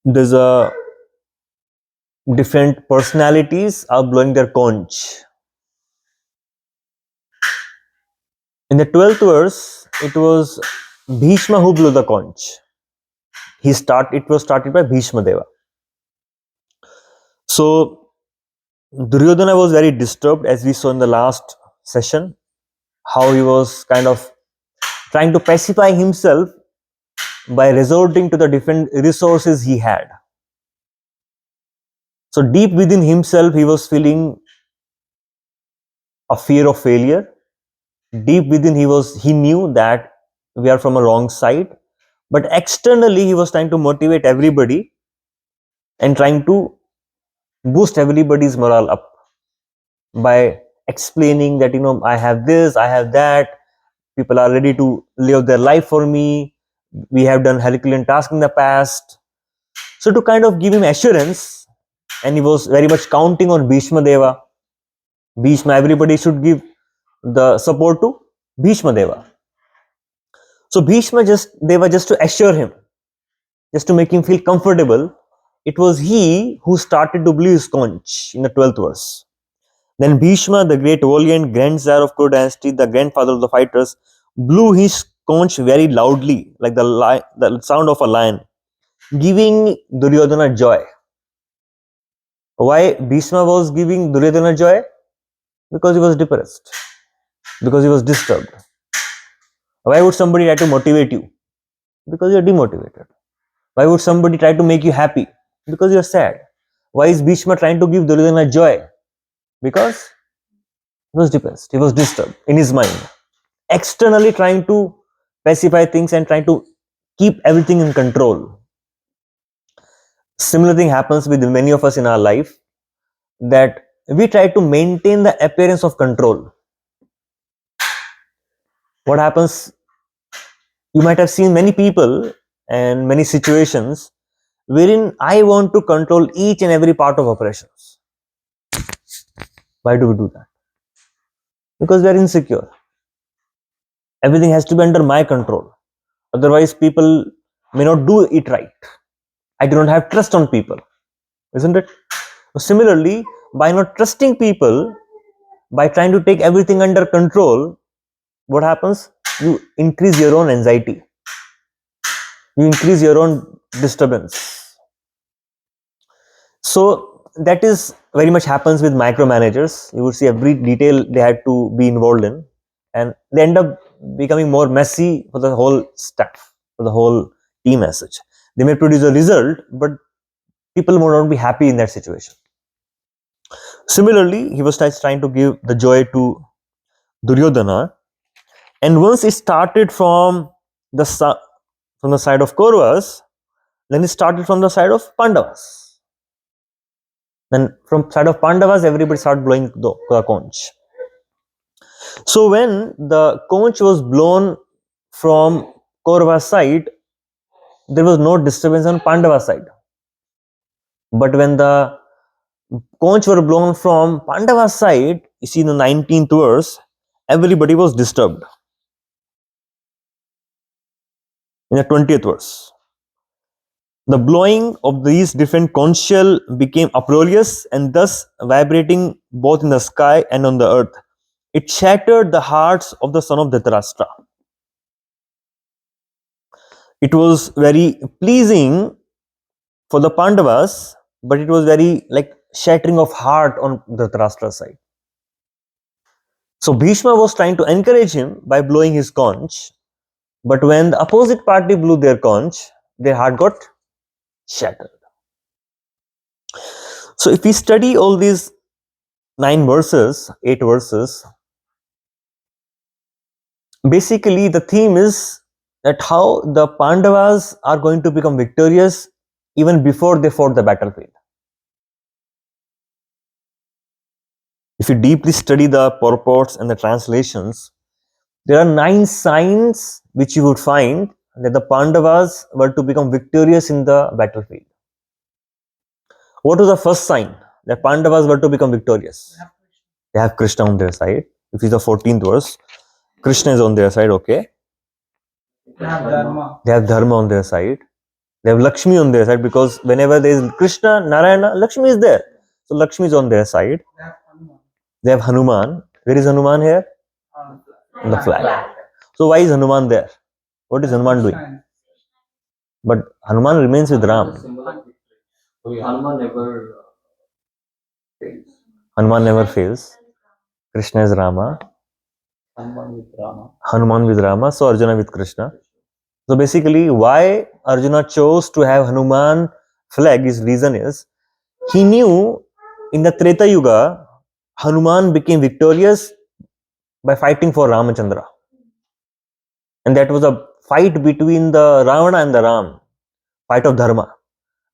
there's a different personalities are blowing their conch. In the 12th verse, it was Bhishma who blew the conch. It was started by Bhishma Deva. So Duryodhana was very disturbed, as we saw in the last session, how he was kind of trying to pacify himself by resorting to the different resources he had. So deep within himself, he was feeling a fear of failure. Deep within, he knew that we are from a wrong side. But externally, he was trying to motivate everybody and trying to boost everybody's morale up by explaining that, I have this, I have that, people are ready to live their life for me, we have done Herculean tasks in the past. So to kind of give him assurance, and he was very much counting on Bhishma Deva. Bhishma, everybody should give the support to Bhishma Deva. So Deva, just to assure him, just to make him feel comfortable, it was he who started to blow his conch in the 12th verse. Then Bhishma, the great valiant grandsire of Kuru dynasty, the grandfather of the fighters, blew his conch very loudly, like the sound of a lion, giving Duryodhana joy. Why Bhishma was giving Duryodhana joy? Because he was depressed, because he was disturbed. Why would somebody try to motivate you? Because you're demotivated. Why would somebody try to make you happy? Because you're sad. Why is Bhishma trying to give Duryodhana joy? Because he was depressed, he was disturbed in his mind. Externally trying to pacify things and trying to keep everything in control. Similar thing happens with many of us in our life, that we try to maintain the appearance of control. What happens, you might have seen many people and many situations wherein I want to control each and every part of operations. Why do we do that? Because we are insecure. Everything has to be under my control. Otherwise, people may not do it right. I do not have trust on people, isn't it? Similarly, by not trusting people, by trying to take everything under control, what happens? You increase your own anxiety. You increase your own disturbance. So that is very much happens with micromanagers. You would see every detail they had to be involved in, and they end up becoming more messy for the whole staff, for the whole team as such. They may produce a result, but people will not be happy in that situation. Similarly, he was trying to give the joy to Duryodhana, and once it started from the side of Kauravas, then it started from the side of Pandavas. Then from side of Pandavas, everybody started blowing the conch. So when the conch was blown from Kaurava side, there was no disturbance on Pandava side. But when the conch were blown from Pandava side, you see in the 19th verse, everybody was disturbed. In the 20th verse, the blowing of these different conch shell became uproarious and thus vibrating both in the sky and on the earth. It shattered the hearts of the son of Dhritarashtra. It was very pleasing for the Pandavas, but it was very like shattering of heart on Dhritarashtra's side. So Bhishma was trying to encourage him by blowing his conch, but when the opposite party blew their conch, their heart got shattered. So if we study all these 8 verses, basically the theme is that how the Pandavas are going to become victorious even before they fought the battlefield. If you deeply study the purports and the translations, there are 9 signs which you would find that the Pandavas were to become victorious in the battlefield. What was the first sign that Pandavas were to become victorious? They have Krishna on their side. If it's the 14th verse, Krishna is on their side, okay. They have Dharma on their side. They have Lakshmi on their side because whenever there is Krishna, Narayana, Lakshmi is there. So Lakshmi is on their side. They have Hanuman. Where is Hanuman here? On the flag. So why is Hanuman there? What is Hanuman doing? But Hanuman remains with Ram. Hanuman never fails. Krishna is Rama. Hanuman with Rama. So Arjuna with Krishna. So basically, why Arjuna chose to have Hanuman flag, his reason is he knew in the Treta Yuga, Hanuman became victorious by fighting for Ramachandra. And that was a fight between the Ravana and the Ram, fight of Dharma.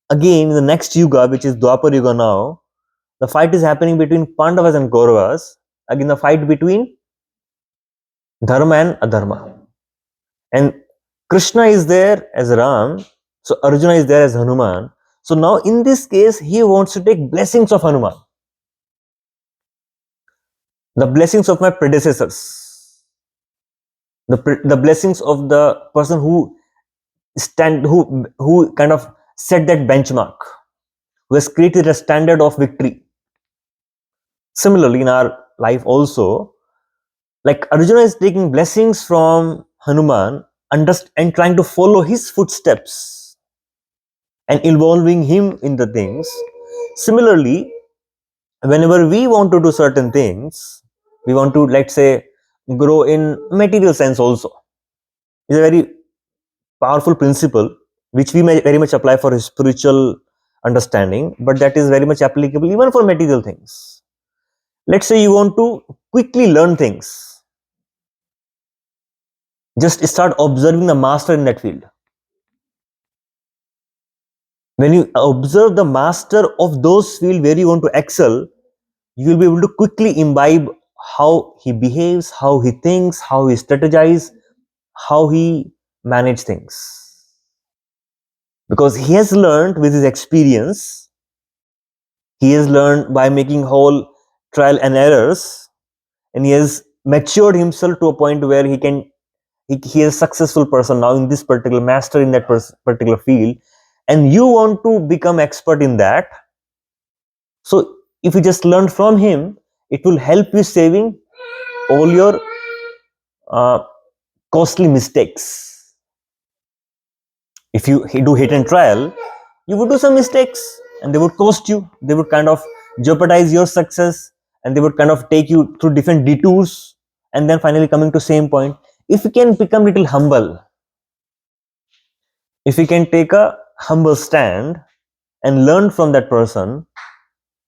Again, in the next Yuga, which is Dwapar Yuga now, the fight is happening between Pandavas and Kauravas. Again, the fight between Dharma and Adharma. And Krishna is there as Ram, so Arjuna is there as Hanuman. So now in this case, he wants to take blessings of Hanuman. The blessings of my predecessors. The blessings of the person who kind of set that benchmark, who has created a standard of victory. Similarly, in our life also, like Arjuna is taking blessings from Hanuman and trying to follow his footsteps and involving him in the things. Similarly, whenever we want to do certain things, we want to, let's say, grow in material sense also. It's a very powerful principle which we may very much apply for spiritual understanding, but that is very much applicable even for material things. Let's say you want to quickly learn things. Just start observing the master in that field. When you observe the master of those fields where you want to excel, you will be able to quickly imbibe how he behaves, how he thinks, how he strategizes, how he manages things. Because he has learned with his experience, he has learned by making whole trial and errors, and he has matured himself to a point where he is a successful person now in this particular master in that particular field, and you want to become expert in that. So if you just learn from him, it will help you saving all your costly mistakes. If you do hit and trial, you would do some mistakes and they would cost you. They would kind of jeopardize your success and they would kind of take you through different detours and then finally coming to same point. If you can become little humble, if you can take a humble stand and learn from that person,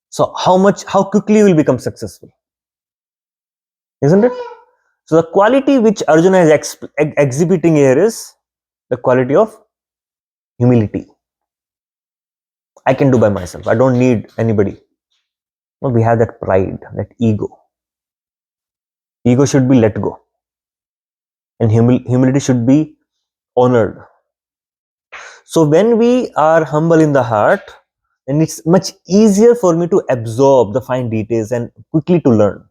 so how quickly you will become successful, isn't it? So the quality which Arjuna is exhibiting here is the quality of humility. I can do by myself. I don't need anybody. No, we have that pride, that ego. Ego should be let go. And humility should be honored. So when we are humble in the heart, then it's much easier for me to absorb the fine details and quickly to learn.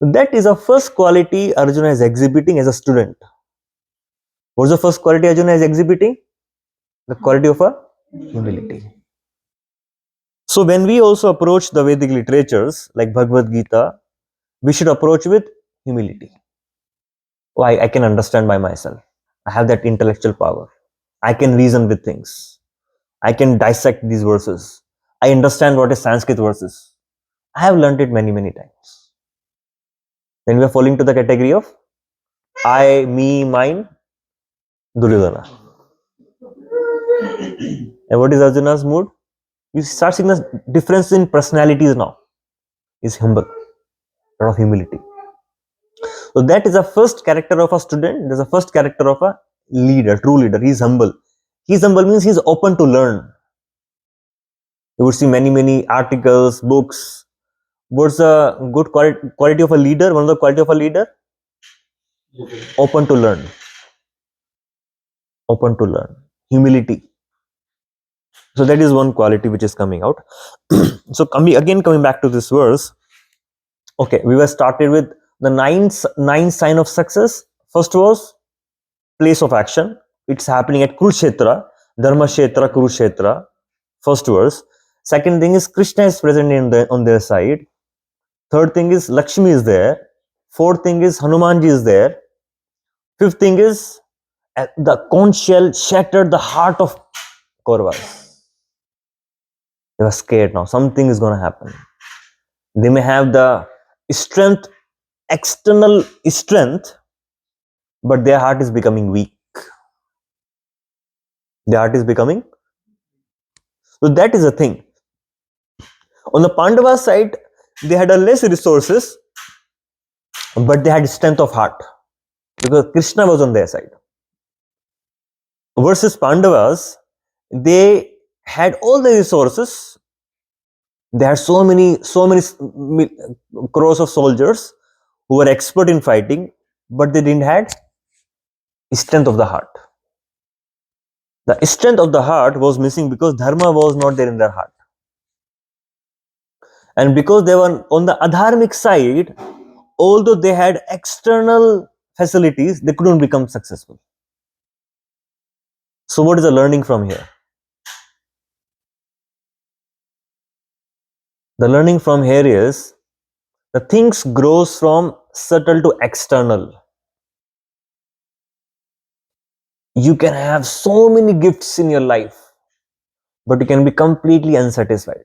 That is a first quality Arjuna is exhibiting as a student. What's the first quality Arjuna is exhibiting? The quality of a humility. So when we also approach the Vedic literatures like Bhagavad Gita, we should approach with humility. Why? I can understand by myself. I have that intellectual power. I can reason with things. I can dissect these verses. I understand what is Sanskrit verses. I have learned it many, many times. Then we are falling to the category of I, me, mine, Duryodhana. And what is Arjuna's mood? You start seeing the difference in personalities now. Is humble, a lot of humility. So that is the first character of a student. There's a first character of a leader, true leader. He is humble. He is humble means he is open to learn. You would see many, many articles, books. What's the good quality of a leader? One of the quality of a leader? Open to learn. Open to learn. Humility. So that is one quality which is coming out. So coming back to this verse. Okay, we were started with the nine sign of success. First was place of action. It's happening at Kurukshetra. Dharma Kshetra, Kurukshetra, first verse. Second thing is Krishna is present on their side. Third thing is Lakshmi is there. Fourth thing is Hanumanji is there. Fifth thing is the conch shell shattered the heart of Kauravas. They were scared now. Something is going to happen. They may have the strength, external strength, but their heart is becoming weak. Their heart is becoming. So that is the thing. On the Pandava side, they had a less resources, but they had strength of heart because Krishna was on their side. Versus Pandavas, they had all the resources. They had so many crores of soldiers who were expert in fighting, but they didn't have strength of the heart. The strength of the heart was missing because dharma was not there in their heart. And because they were on the adharmic side, although they had external facilities, they couldn't become successful. So what is the learning from here? The learning from here is the things grows from subtle to external. You can have so many gifts in your life, but you can be completely unsatisfied.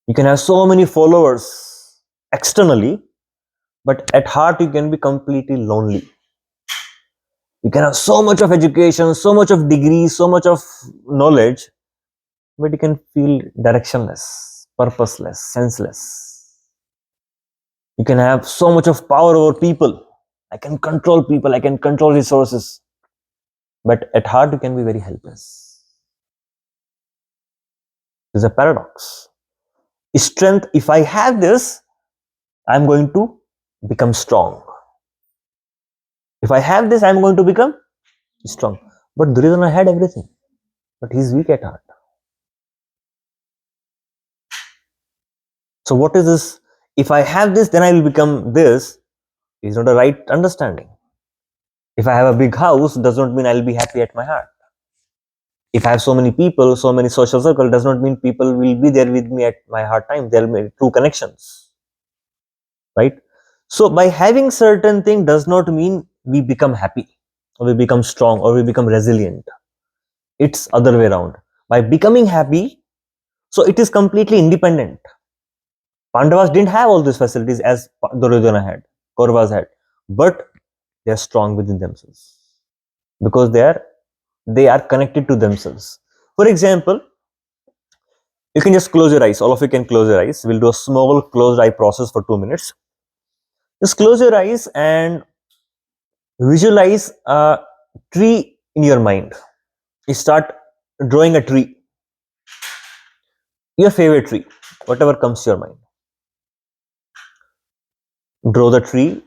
You can have so many followers externally, but at heart you can be completely lonely. You can have so much of education, so much of degrees, so much of knowledge, but you can feel directionless, purposeless, senseless. You can have so much of power over people. I can control people, I can control resources, but at heart you can be very helpless. There's a paradox. Strength, if I have this, I'm going to become strong. If I have this, I'm going to become strong. But Duryodhana had everything, but he's weak at heart. So what is this? If I have this, then I will become this. Is not a right understanding. If I have a big house, does not mean I'll be happy at my heart. If I have so many people, so many social circle, does not mean people will be there with me at my hard time. There will be true connections, right? So by having certain thing does not mean we become happy, or we become strong, or we become resilient. It's other way around. By becoming happy, so it is completely independent. Pandavas didn't have all these facilities as Duryodhana had, Kauravas had, but they are strong within themselves because they are connected to themselves. For example, you can just close your eyes. All of you can close your eyes. We'll do a small closed eye process for 2 minutes. Just close your eyes and visualize a tree in your mind. You start drawing a tree, your favorite tree, whatever comes to your mind. Draw the tree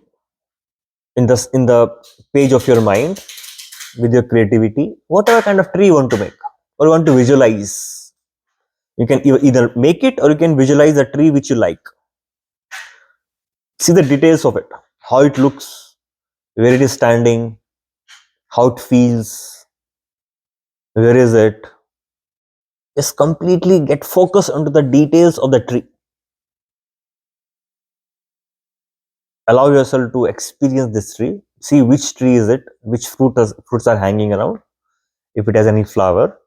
in the page of your mind with your creativity, whatever kind of tree you want to make or you want to visualize. You can either make it or you can visualize a tree which you like. See the details of it, how it looks, where it is standing, how it feels, where is it. Just completely get focused onto the details of the tree. Allow yourself to experience this tree. See which tree is it, which fruits are hanging around, if it has any flower.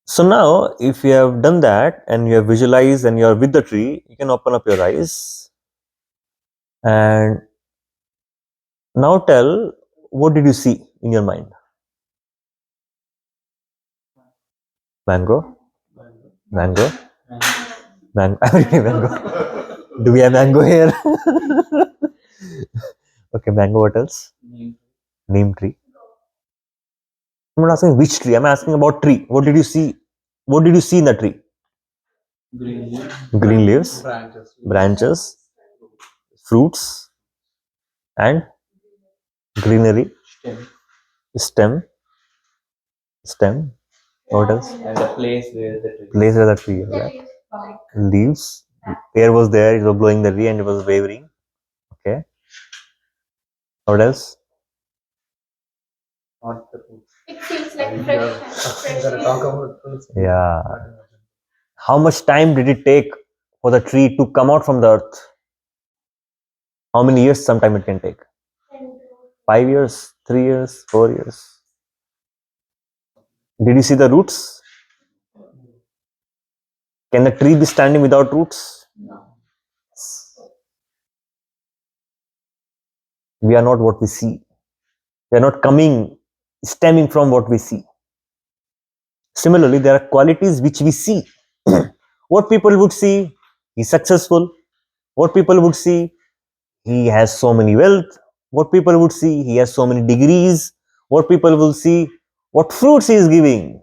So now, if you have done that and you have visualized and you are with the tree, you can open up your eyes and now tell, what did you see in your mind? Mango, mango, mango. Everything mango. Do we have mango here? Okay, mango. What else? Neem tree. I'm not asking which tree. I'm asking about tree. What did you see? What did you see in the tree? Green leaves, branches, fruits, and greenery. Stem, stem. What else? And the place where the tree. Place where the tree is at. Leaves. Air was there. It was blowing the tree and it was wavering. Okay. What else? Not the fruits. It feels like You fresh, are- fresh you gotta air. talk about fruits. Yeah. How much time did it take for the tree to come out from the earth? How many years sometime it can take? 5 years, 3 years, 4 years. Did you see the roots? Can the tree be standing without roots? We are not what we see. We are not stemming from what we see. Similarly, there are qualities which we see. What people would see, he's successful. What people would see, he has so many wealth. What people would see, he has so many degrees. What people will see, what fruits he is giving.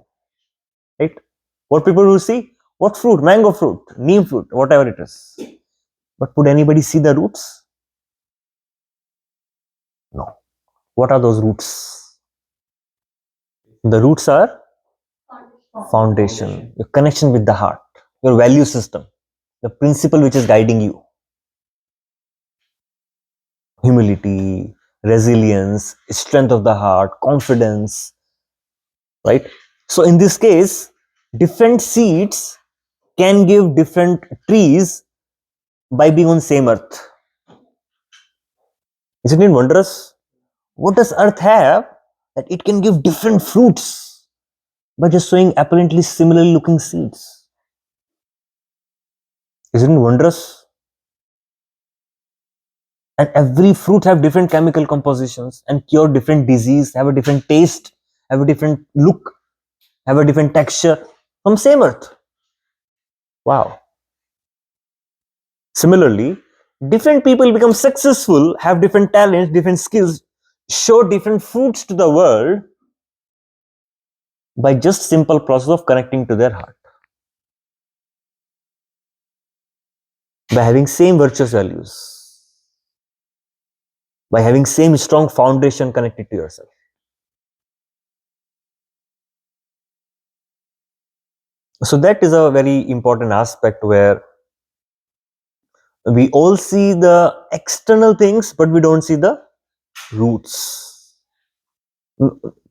Right? What people will see, what fruit, mango fruit, neem fruit, whatever it is. But would anybody see the roots? No. What are those roots? The roots are foundation, your connection with the heart, your value system, the principle which is guiding you. Humility, resilience, strength of the heart, confidence, right? So in this case, different seeds can give different trees by being on same earth. Isn't it wondrous? What does earth have that it can give different fruits by just sowing apparently similarly looking seeds? Isn't it wondrous? And every fruit have different chemical compositions and cure different disease, have a different taste, have a different look, have a different texture from same earth. Wow. Similarly, different people become successful, have different talents, different skills, show different fruits to the world by just simple process of connecting to their heart. By having same virtuous values, by having same strong foundation connected to yourself. So that is a very important aspect where we all see the external things, but we don't see the roots.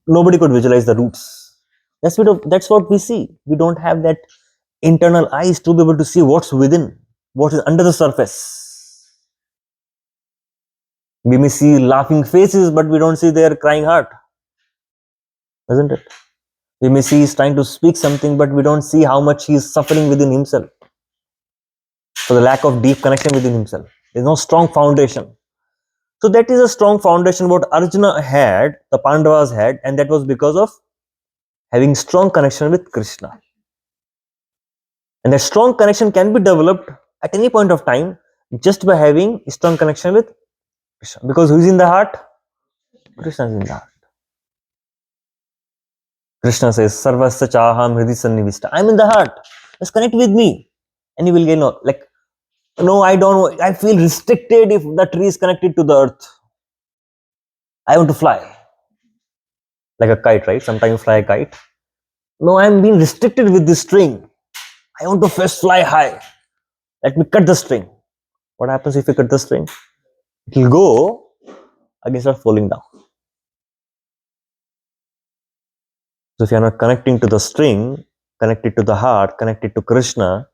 Nobody could visualize the roots. That's what we see. We don't have that internal eyes to be able to see what's within, what is under the surface. We may see laughing faces, but we don't see their crying heart, isn't it? We may see he's trying to speak something, but we don't see how much he is suffering within himself for the lack of deep connection within himself. There's no strong foundation. So that is a strong foundation what Arjuna had, the Pandavas had, and that was because of having strong connection with Krishna. And that strong connection can be developed at any point of time just by having strong connection with Krishna. Because who is in the heart? Krishna is in the heart. Krishna says, Sarvasya chaham hridi sannivishta. I'm in the heart. Just connect with me. And you will get like, no, I don't, I feel restricted if the tree is connected to the earth. I want to fly. Like a kite, right? Sometimes you fly a kite. No, I'm being restricted with this string. I want to first fly high. Let me cut the string. What happens if you cut the string? It will go against start falling down. So if you are not connecting to the string, connected to the heart, connected to Krishna,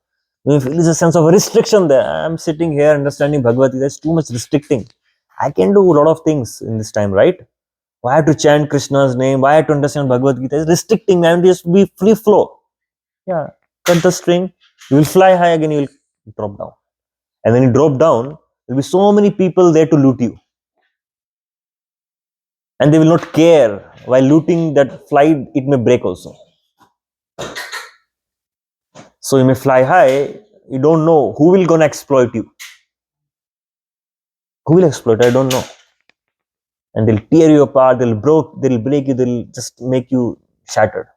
you feel a sense of restriction there. I'm sitting here understanding Bhagavad Gita. There's too much restricting. I can do a lot of things in this time, right? Why I have to chant Krishna's name? Why I have to understand Bhagavad Gita? It's restricting. I want to just be free flow. Yeah, cut the string. You will fly high again. You will drop down. And when you drop down, there will be so many people there to loot you. And they will not care. While looting that flight, it may break also. So you may fly high, you don't know who will gonna exploit you. Who will exploit? I don't know. And they'll tear you apart, they'll break you, they'll just make you shattered.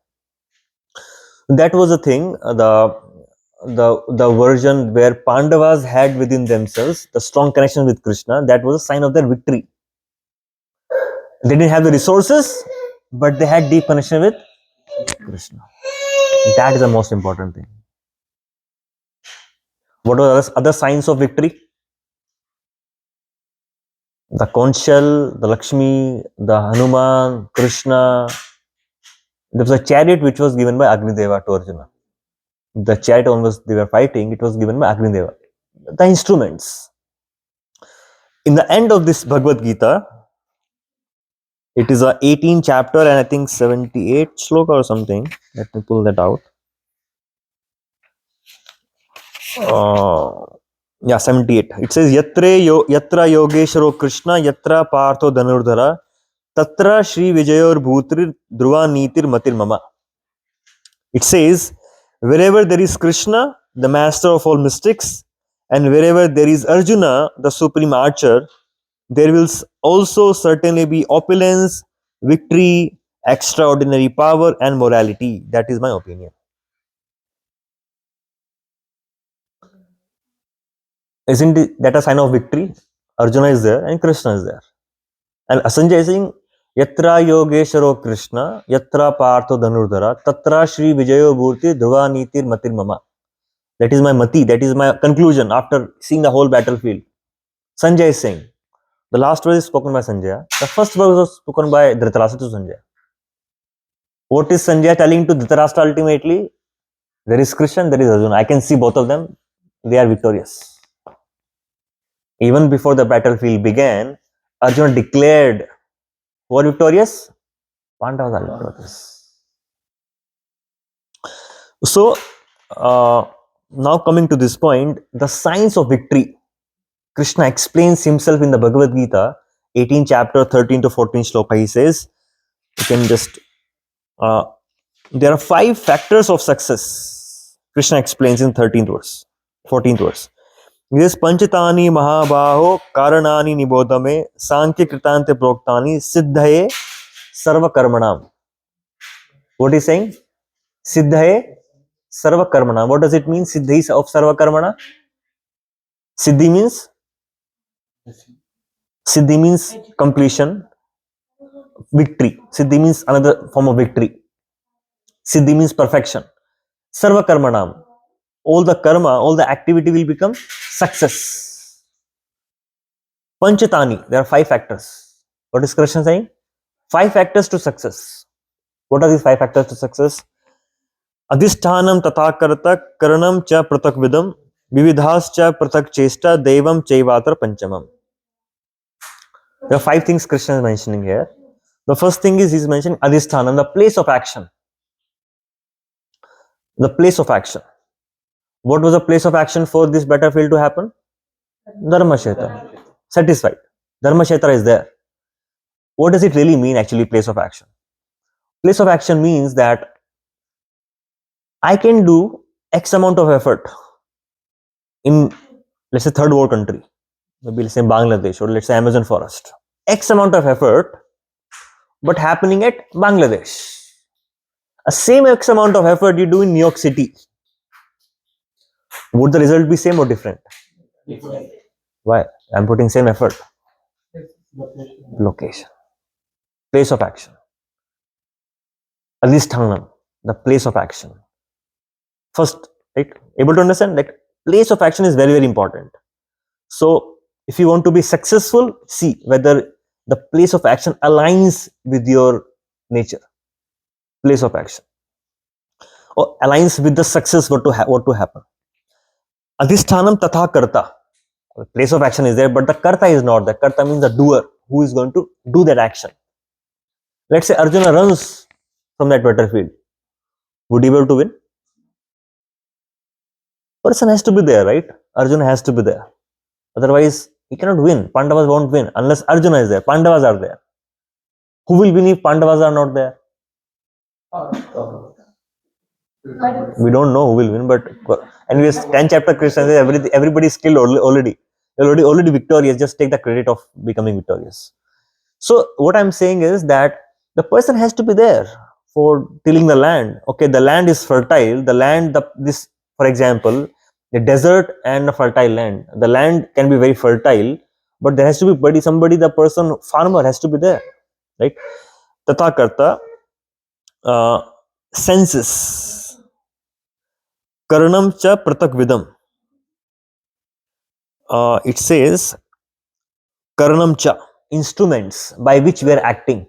That was the thing, the version where Pandavas had within themselves the strong connection with Krishna. That was a sign of their victory. They didn't have the resources, but they had deep connection with Krishna. That is the most important thing. What are other signs of victory? The conch shell, the Lakshmi, the Hanuman, Krishna. There was a chariot which was given by Agnideva to Arjuna. The chariot on which they were fighting, it was given by Agnideva. The instruments. In the end of this Bhagavad Gita, it is a 18 chapter and I think 78 sloka or something. Let me pull that out. Yeah, 78. It says, Yatra Yogeshwaro Krishna, Yatra Partho Dhanurdhara, Tatra Shri Vijayor Bhutrir Dhruva Nitir Matir Mama. It says, wherever there is Krishna, the master of all mystics, and wherever there is Arjuna, the supreme archer, there will also certainly be opulence, victory, extraordinary power, and morality. That is my opinion. Isn't that a sign of victory? Arjuna is there and Krishna is there. And Sanjay is saying, Yatra Yogeshwaro Krishna, Yatra Partho Dhanurdhara, Tatra Shri Vijayo Bhurti Dhruva Nitir Matir Mama. That is my mati, that is my conclusion after seeing the whole battlefield. Sanjay is saying, the last word is spoken by Sanjay. The first word was spoken by Dhritarashtra to Sanjay. What is Sanjay telling to Dhritarashtra ultimately? There is Krishna, there is Arjuna. I can see both of them. They are victorious. Even before the battlefield began, Arjuna declared, who are victorious? Pandavas are victorious. So, now coming to this point, the signs of victory. Krishna explains himself in the Bhagavad Gita, 18 chapter, 13 to 14 shloka. He says, you can just, there are 5 factors of success. Krishna explains in 13th verse, 14th verse. This Panchitani Mahabaho Karanani Nibodame Sankhya Kritante Proktani Siddhaye Sarva Karmanam. What is saying? Siddhaye Sarva Karmana. What does it mean? Siddhi of Sarva Karmana? Siddhi means completion, victory. Siddhi means another form of victory. Siddhi means perfection. Sarva Karmanam. All the karma, all the activity will become success. Panchatani. There are 5 factors. What is Krishna saying? 5 factors to success. What are these 5 factors to success? Adhisthanam tatha karta karanam cha pratak vidam vividhas cha pratak chesta devam chaivatra panchamam. There are 5 things Krishna is mentioning here. The first thing is he's mentioning adhisthanam, the place of action. The place of action. What was the place of action for this battlefield to happen? Dharmashetra. Satisfied. Dharmashetra is there. What does it really mean actually, place of action? Place of action means that I can do X amount of effort in, let's say, third world country, maybe let's say Bangladesh or let's say Amazon forest. X amount of effort, but happening at Bangladesh. A same X amount of effort you do in New York City. Would the result be same or different? Why? I'm putting same effort. Location. Place of action. Adhisthanam, the place of action. First, right? Able to understand that place of action is very, very important. So, if you want to be successful, see whether the place of action aligns with your nature. Place of action. Or aligns with the success what to happen. Adhisthanam tatha karta. The place of action is there, but the karta is not there. Karta means the doer who is going to do that action. Let's say Arjuna runs from that battlefield. Would he be able to win? Person has to be there, right? Arjuna has to be there. Otherwise, he cannot win. Pandavas won't win unless Arjuna is there. Pandavas are there. Who will win if Pandavas are not there? We don't know who will win, but anyways, 10 chapter Krishna says everybody is skilled already. Already victorious. Just take the credit of becoming victorious. So what I'm saying is that the person has to be there for tilling the land. Okay, the land is fertile. The land, this, for example, the desert and a fertile land. The land can be very fertile, but there has to be somebody, the person, farmer has to be there, right? Tatha karta, senses. Karanam cha pratak vidam. It says, Karanam cha, instruments by which we are acting,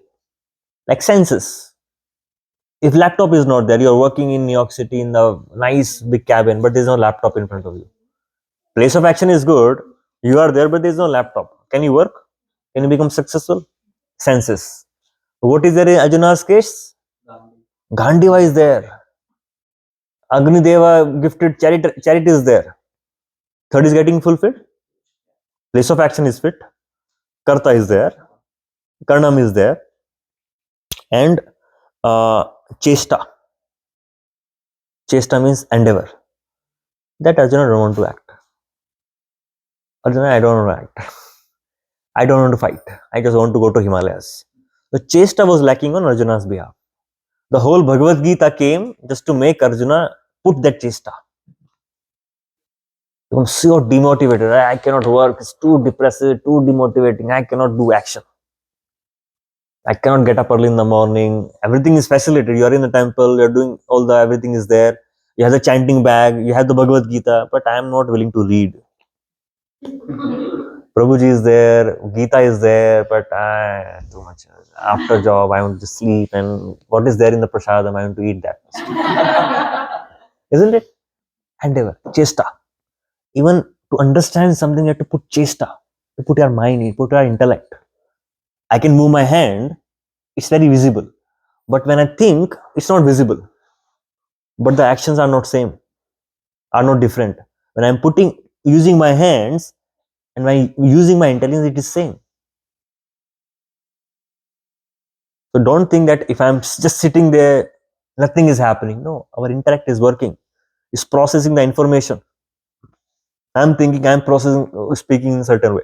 like senses. If laptop is not there, you're working in New York City in the nice big cabin, but there's no laptop in front of you. Place of action is good. You are there, but there's no laptop. Can you work? Can you become successful? Senses. What is there in Arjuna's case? Gandiva is there. Agni Deva gifted charity is there. Third is getting fulfilled. Place of action is fit. Karta is there. Karnam is there. And uh, Chesta. Chesta means endeavor. That Arjuna don't want to act. Arjuna, I don't want to act. I don't want to fight. I just want to go to Himalayas. The Chesta was lacking on Arjuna's behalf. The whole Bhagavad Gita came just to make Arjuna put that Chesta. Become so demotivated. I cannot work. It's too depressive, too demotivating. I cannot do action. I cannot get up early in the morning. Everything is facilitated. You are in the temple. You are doing all the everything is there. You have the chanting bag. You have the Bhagavad Gita. But I am not willing to read. Prabhuji is there, Gita is there, but too much. After job, I want to sleep, and what is there in the prasadam, I want to eat that. Isn't it? Endeavor, chesta. Even to understand something, you have to put chesta, to put your mind in, put your intellect. I can move my hand, it's very visible. But when I think, it's not visible. But the actions are not same, are not different. When I'm using my hands, and when using my intelligence, it is same. So don't think that if I'm just sitting there, nothing is happening. No, our intellect is working. It's processing the information. I'm thinking, I'm processing, speaking in a certain way.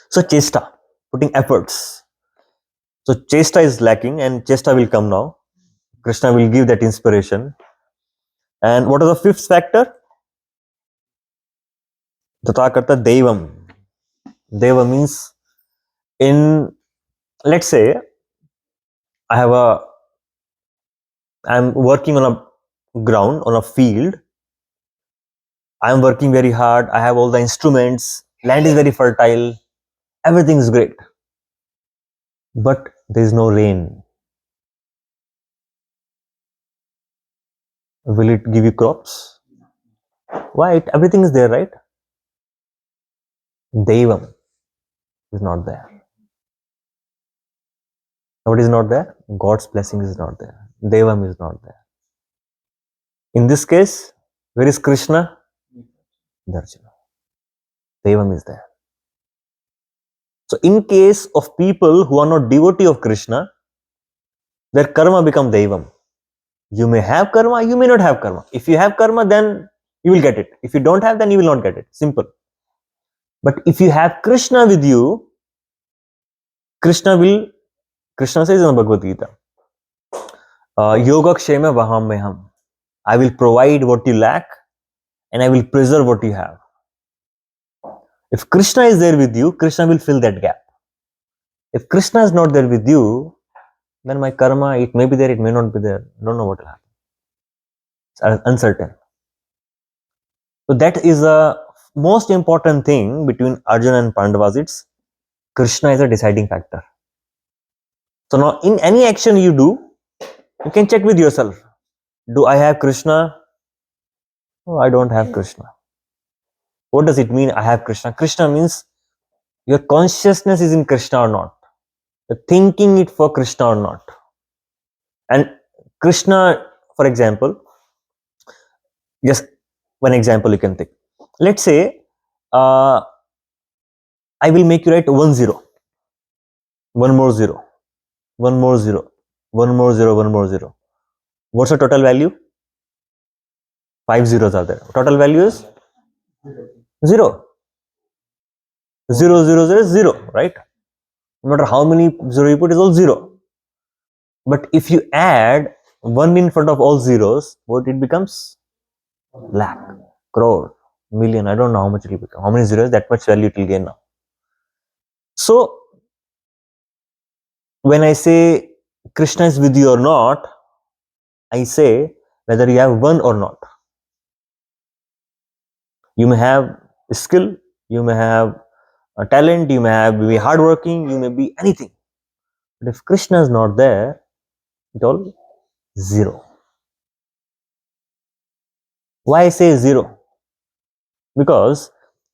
So chesta, putting efforts. So chesta is lacking and chesta will come now. Krishna will give that inspiration. And what is the fifth factor? Tathakarta Devam. Deva means let's say, I'm working on a ground, on a field. I'm working very hard. I have all the instruments. Land is very fertile. Everything is great. But there is no rain. Will it give you crops? Why? Everything is there, right? Devam is not there. What is not there? God's blessing is not there. Devam is not there. In this case, where is Krishna? Darjana. Devam is there. So in case of people who are not devotee of Krishna, their karma become Devam. You may have karma, you may not have karma. If you have karma, then you will get it. If you don't have, then you will not get it. Simple. But if you have Krishna with you, Krishna says in the Bhagavad Gita, Yoga Kshema Vaham Meham. I will provide what you lack and I will preserve what you have. If Krishna is there with you, Krishna will fill that gap. If Krishna is not there with you, then my karma, it may be there, it may not be there. I don't know what will happen. It's uncertain. So that is the most important thing between Arjuna and Pandavas. It's Krishna is a deciding factor. So now in any action you do, you can check with yourself. Do I have Krishna? No, I don't have Krishna. What does it mean I have Krishna? Krishna means your consciousness is in Krishna or not. You're thinking it for Krishna or not. And Krishna, for example, just one example you can take. Let's say I will make you write 1 0, 1 more 0, 1 more 0, 1 more 0, 1 more 0. What's the total value? 5 zeros are there. Total value is 0. 0 0 0 is 0, right? No matter how many 0 you put, is all 0. But if you add 1 in front of all zeros, what it becomes? Lakh, crore, million. I don't know how much it will become. How many zeros? That much value it will gain now. So when I say Krishna is with you or not, I say whether you have one or not. You may have skill, you may have a talent, you may have be hardworking, you may be anything. But if Krishna is not there, it all zero. Why I say zero? Because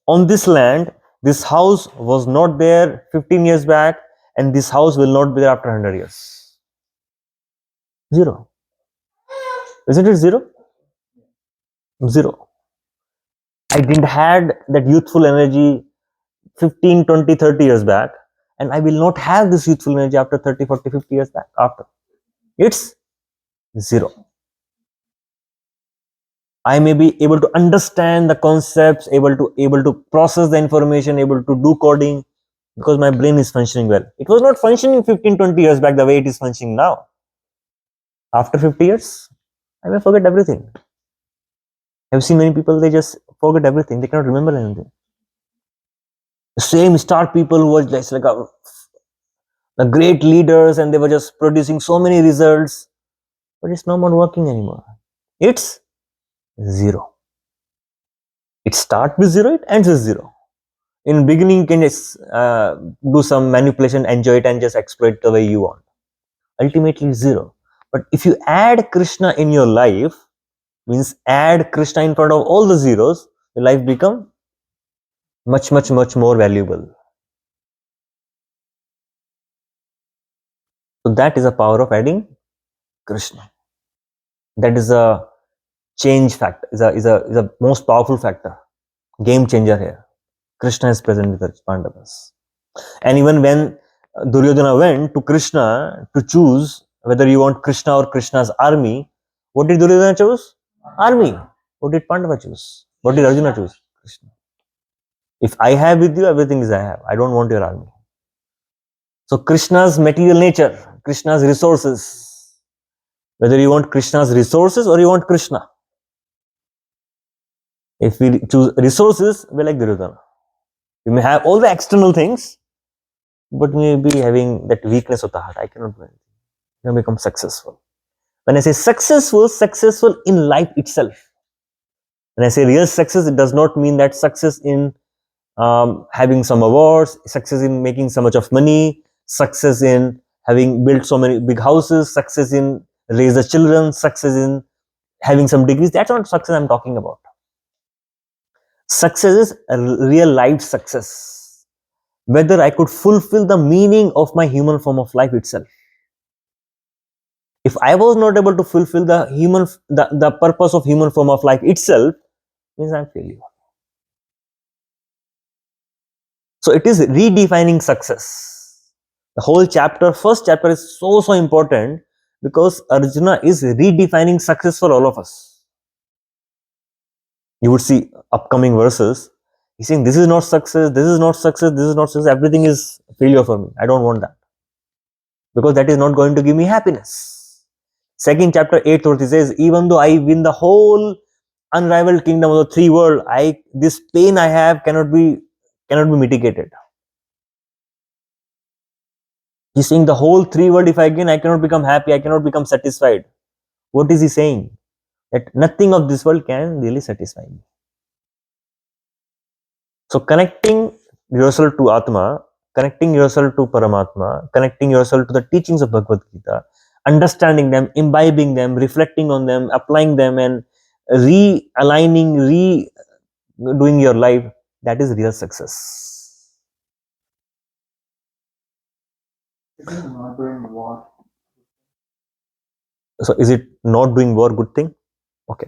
on this land, this house was not there 15 years back, and this house will not be there after 100 years. Zero. Isn't it zero? Zero. I didn't had that youthful energy 15, 20, 30 years back, and I will not have this youthful energy after 30, 40, 50 years back after. It's zero. I may be able to understand the concepts, able to process the information, able to do coding because my brain is functioning well. It was not functioning 15, 20 years back the way it is functioning now. After 50 years, I may forget everything. I've seen many people, they just forget everything. They cannot remember anything. The same star people who were just like the great leaders and they were just producing so many results, but it's no more working anymore. It's zero. It starts with zero, it ends with zero. In beginning, you can just do some manipulation, enjoy it, and just exploit the way you want. Ultimately, zero. But if you add Krishna in your life, means add Krishna in front of all the zeros, your life become much, much, much more valuable. So that is the power of adding Krishna. That is a change factor. Is a most powerful factor, game changer here. Krishna is present with the Pandavas. And even when Duryodhana went to Krishna to choose whether you want Krishna or Krishna's army, what did Duryodhana choose? Army. What did Pandava choose? What did Arjuna choose? Krishna. If I have with you, everything is I have. I don't want your army. So Krishna's material nature, Krishna's resources, whether you want Krishna's resources or you want Krishna. If we choose resources, we're like Duryodhana. We may have all the external things, but we may be having that weakness of the heart. I cannot do anything. You become successful. When I say successful, successful in life itself. When I say real success, it does not mean that success in having some awards, success in making so much of money, success in having built so many big houses, success in raise the children, success in having some degrees. That's not success I'm talking about. Success is a real life success. Whether I could fulfill the meaning of my human form of life itself. If I was not able to fulfill the purpose of human form of life itself, means I'm failure. So it is redefining success. The whole chapter, first chapter is so important because Arjuna is redefining success for all of us. You would see upcoming verses. He's saying this is not success, this is not success, this is not success, everything is failure for me. I don't want that. Because that is not going to give me happiness. Second chapter, 8th verse, he says, even though I win the whole unrivaled kingdom of the three world, this pain I have cannot be mitigated. He's saying the whole three world, if I gain, I cannot become happy, I cannot become satisfied. What is he saying? That nothing of this world can really satisfy me. So connecting yourself to Atma, connecting yourself to Paramatma, connecting yourself to the teachings of Bhagavad Gita, understanding them, imbibing them, reflecting on them, applying them, and realigning, redoing your life, that is real success. Isn't not doing war? So is it not doing war good thing? Okay.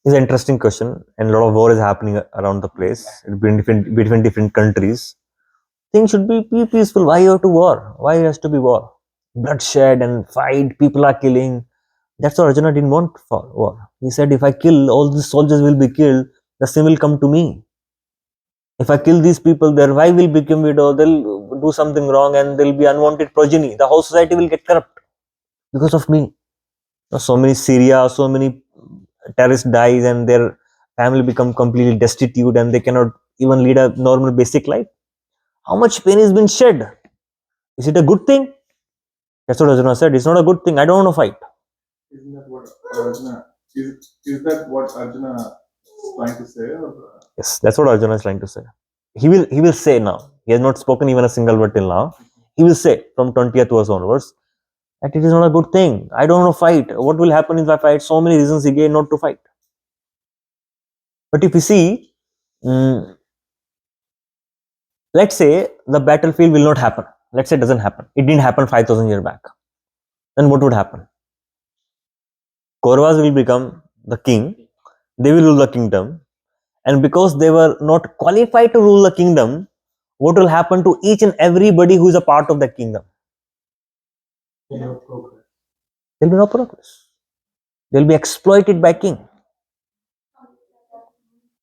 It's an interesting question, and a lot of war is happening around the place between different countries. Things should be peaceful. Why you have to war? Why it has to be war? Bloodshed and fight, people are killing. That's what Arjuna didn't want for war. He said, if I kill, all these soldiers will be killed, the sin will come to me. If I kill these people, their wife will become widow, they'll do something wrong and there'll be unwanted progeny. The whole society will get corrupt because of me. So many Syria, so many terrorists dies and their family become completely destitute and they cannot even lead a normal basic life. How much pain has been shed? Is it a good thing? That's what Arjuna said. It's not a good thing. I don't want to fight. Isn't that what Arjuna is that what Arjuna is trying to say? Or? Yes, that's what Arjuna is trying to say. He will say now. he has not spoken even a single word till now. He will say from 20th verse onwards that it is not a good thing. I don't want to fight. What will happen if I fight? So many reasons he gave not to fight. But if you see, let's say the battlefield will not happen. Let's say it doesn't happen. It didn't happen 5,000 years back. Then what would happen? Kauravas will become the king. They will rule the kingdom. And because they were not qualified to rule the kingdom, what will happen to each and everybody who is a part of that kingdom? No progress. There will be no progress. They will be exploited by king,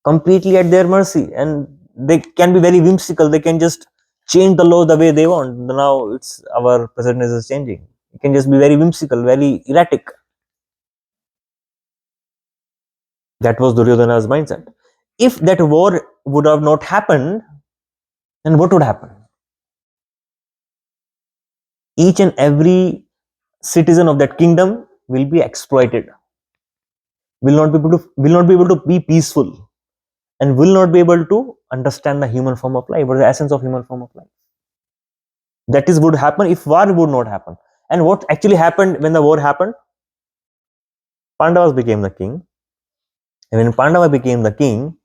completely at their mercy, and they can be very whimsical. They can just change the law the way they want. Now it's our president is changing. It can just be very whimsical, very erratic. That was Duryodhana's mindset. If that war would have not happened, then what would happen? Each and every citizen of that kingdom will be exploited, will not be able to be peaceful, and will not be able to understand the human form of life or the essence of human form of life. That is would happen if war would not happen. And what actually happened when the war happened? Pandavas became the king. And when Pandava became the king,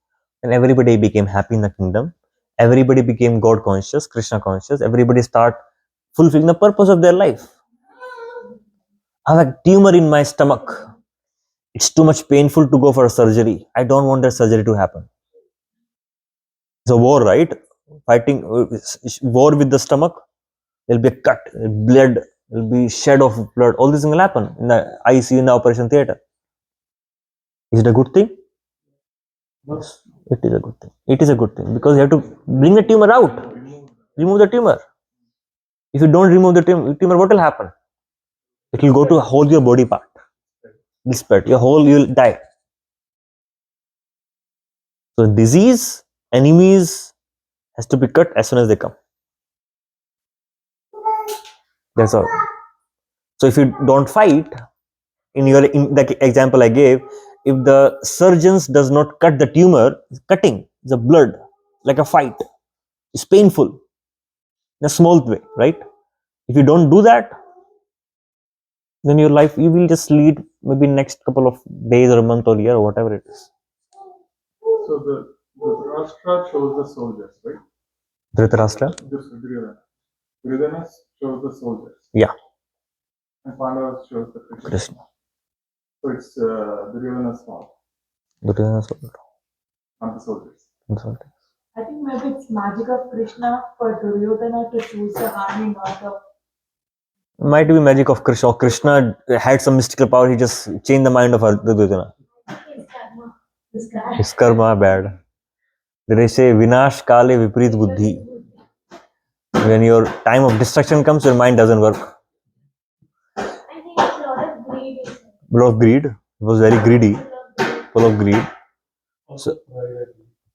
then everybody became happy in the kingdom. Everybody became God conscious, Krishna conscious. Everybody start fulfilling the purpose of their life. I have a tumor in my stomach. It's too much painful to go for a surgery. I don't want that surgery to happen. It's a war, right? Fighting war with the stomach. There'll be a cut, blood, there'll be shed of blood. All these things will happen in the ICU, in the operation theater. Is it a good thing? Yes, it is a good thing. It is a good thing because you have to bring the tumor out. Remove the tumor. If you don't remove the tumor, what will happen? It will go to whole your body part. This part, your whole you'll die. So disease, enemies has to be cut as soon as they come. That's all. So if you don't fight, in the example I gave, if the surgeons does not cut the tumor, cutting the blood like a fight. It's painful in a small way, right? If you don't do that, then your life you will just lead maybe next couple of days or a month or year or whatever it is. So the Rashtra shows the soldiers, right? Dhritarashtra? Duryodhana. Duryodhana shows the soldiers. Yeah. And Pandavas shows the Krishna. Krishna. So it's Duryodhana's fault, Duryodhana. not the soldiers. I think maybe it's magic of Krishna for Duryodhana to choose the army, not the. Might be magic of Krishna. Or Krishna had some mystical power. He just changed the mind of Duryodhana. His karma. This guy. His karma bad. They say Vinash Kale Viparit Buddhi. When your time of destruction comes, your mind doesn't work. I think it's a lot of greed. Full of greed. He was very greedy. Full of greed. So,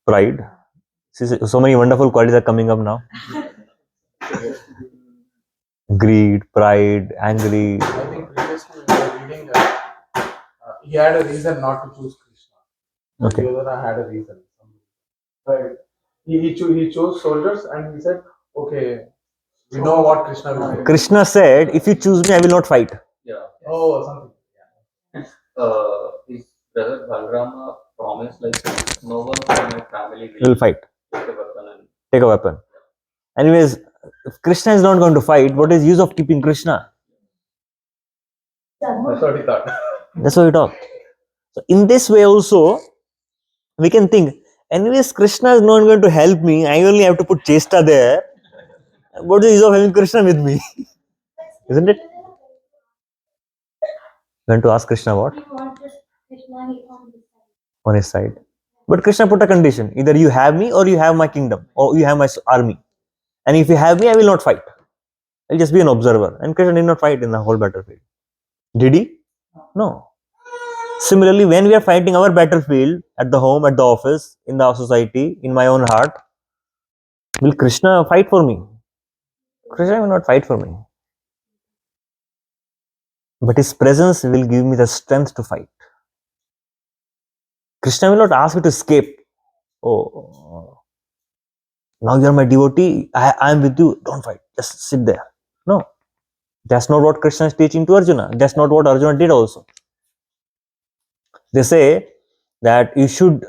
pride. See, so many wonderful qualities are coming up now. Greed, pride, angry. I think previously we were reading he had a reason not to choose Krishna. Okay. Duryodhana had a reason. Right. He chose soldiers and he said, okay, we know what Krishna will do. Krishna said, if you choose me, I will not fight. Yeah. Oh, something. His brother Balrama promised like no one from my family Will fight. take a weapon and Take a weapon. Anyways, if Krishna is not going to fight, what is use of keeping Krishna? That's what he thought. That's what we talk. So in this way also, we can think, anyways, Krishna is not going to help me. I only have to put Chesta there. What is the use of having Krishna with me? Isn't it? You want to ask Krishna what? He wanted Krishna, he wanted On his side. But Krishna put a condition. Either you have me or you have my kingdom or you have my army. And if you have me, I will not fight. I'll just be an observer. And Krishna did not fight in the whole battlefield. Did he? No. Similarly, when we are fighting our battlefield at the home, at the office, in the society, in my own heart, will Krishna fight for me? Krishna will not fight for me. But his presence will give me the strength to fight. Krishna will not ask you to escape. Oh, Now you are my devotee. I am with you. Don't fight. Just sit there. No, that's not what Krishna is teaching to Arjuna. That's not what Arjuna did also. They say that you should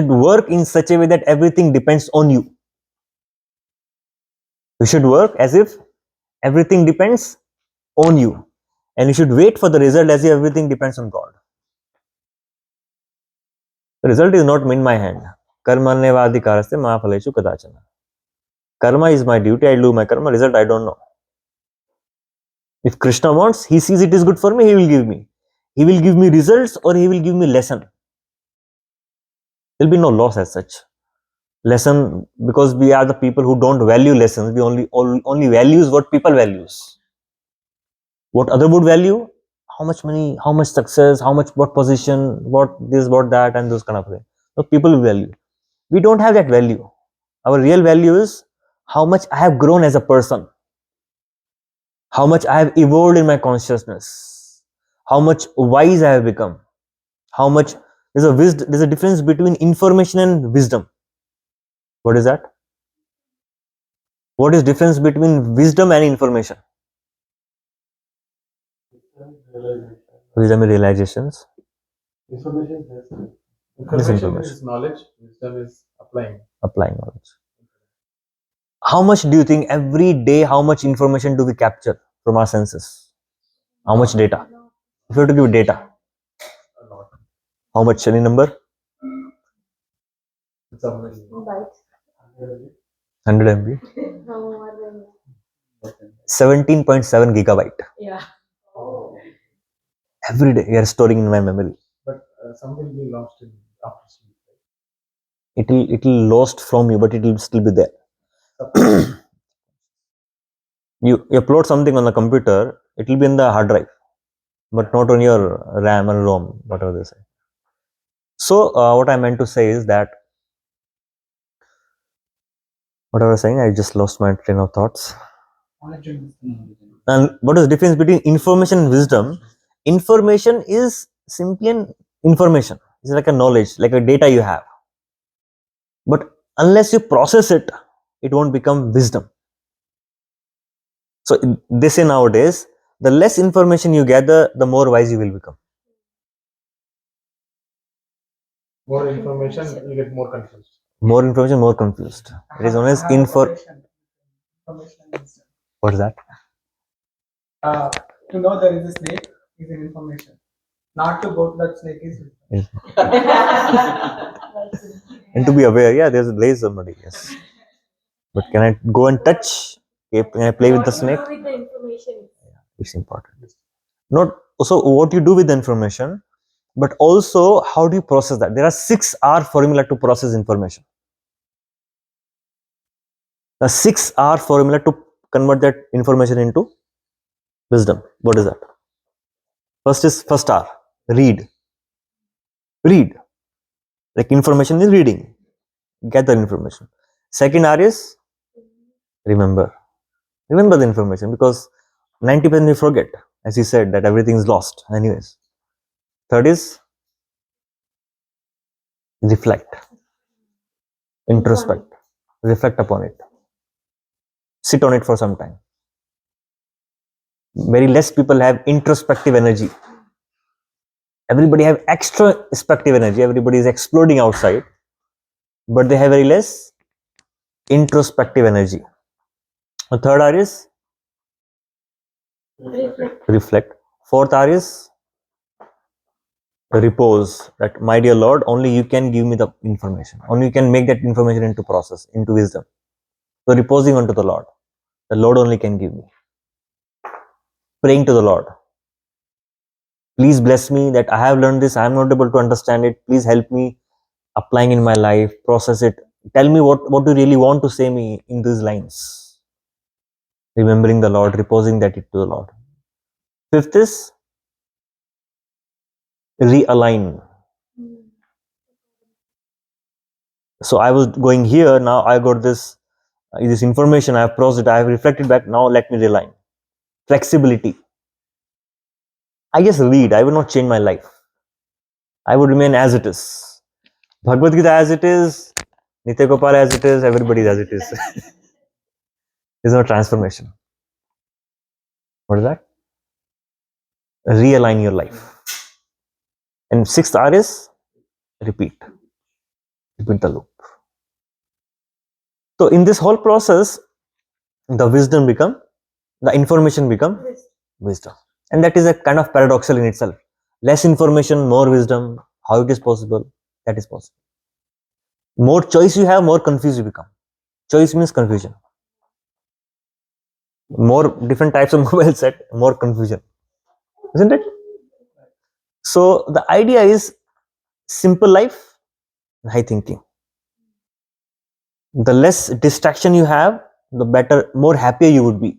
work in such a way that everything depends on you. You should work as if everything depends on you, and you should wait for the result as if everything depends on God. The result is not in my hand. Karmanyevadikaraste mahaphaleshu kadachana. Karma is my duty. I do my karma. Result I don't know. If Krishna wants, he sees it is good for me, he will give me. He will give me results or he will give me lesson. There will be no loss as such. Lesson, because we are the people who don't value lessons. We only values what people values. What other would value? How much money, how much success, how much, what position, what this, what that, and those kind of things. So people will value. We don't have that value. Our real value is how much I have grown as a person, how much I have evolved in my consciousness, how much wise I have become, how much there's a difference between information and wisdom. What is that? What is difference between wisdom and information? Wisdom is realizations. Information is Misinformation. information is knowledge. Wisdom is Applying knowledge. How much do you think every day, how much information do we capture from our senses? How much data? If you have to give data, a lot. how much? Any number? It's a very- Bytes. 100 MB? No more than 17.7 gigabyte. yeah. Every day we are storing in my memory. But some will be lost in after sleep. It'll lost from you, but it will still be there. You upload something on the computer, it will be in the hard drive, but not on your RAM or ROM, whatever they say. So what I meant to say is that what I was saying, I just lost my train of thoughts. And what is the difference between information and wisdom? Information is simply an information. It's like a knowledge, like a data you have. But unless you process it, it won't become wisdom. So they say nowadays, the less information you gather, the more wise you will become. More information, you get more confused. More information, more confused. It is known as Information is What is that? to know there is a snake is an information. Not to go to that snake is Yes. And to be aware, yeah, there is somebody, yes. But can I go and touch? Can I play with the snake? What you do with the information? It's important. Not also what you do with the information, but also how do you process that? There are 6 R formula to process information. The 6 R formula to convert that information into wisdom. What is that? First R, read. Read. Like information is reading. Gather information. Second R is remember. Remember the information, because 90% you forget. As you said, that everything is lost anyways. Third is reflect. Introspect. Reflect upon it. Sit on it for some time. Very less people have introspective energy. Everybody have extrospective energy. Everybody is exploding outside, but they have very less introspective energy. The third R is reflect. Fourth R is repose. That, my dear Lord, only you can give me the information. Only you can make that information into process, into wisdom. So reposing onto the Lord. The Lord only can give me. Praying to the Lord. Please bless me that I have learned this. I am not able to understand it. Please help me applying in my life, process it. Tell me what you really want to say me in these lines. Remembering the Lord, reposing that it to the Lord. Fifth is realign. So I was going here, now I got this information, I have processed it, I have reflected back, now let me realign. Flexibility. I just read, I will not change my life. I would remain as it is. Bhagavad Gita as it is, Nitya Gopal as it is, everybody as it is. There's no transformation. What is that? Realign your life. And sixth R is repeat. Repeat the loop. So in this whole process, the information become wisdom. And that is a kind of paradoxal in itself. Less information, more wisdom. How it is possible? That is possible. More choice you have, more confused you become. Choice means confusion. More different types of mobile set, more confusion. Isn't it? So the idea is simple life, high thinking. The less distraction you have, the better, more happier you would be.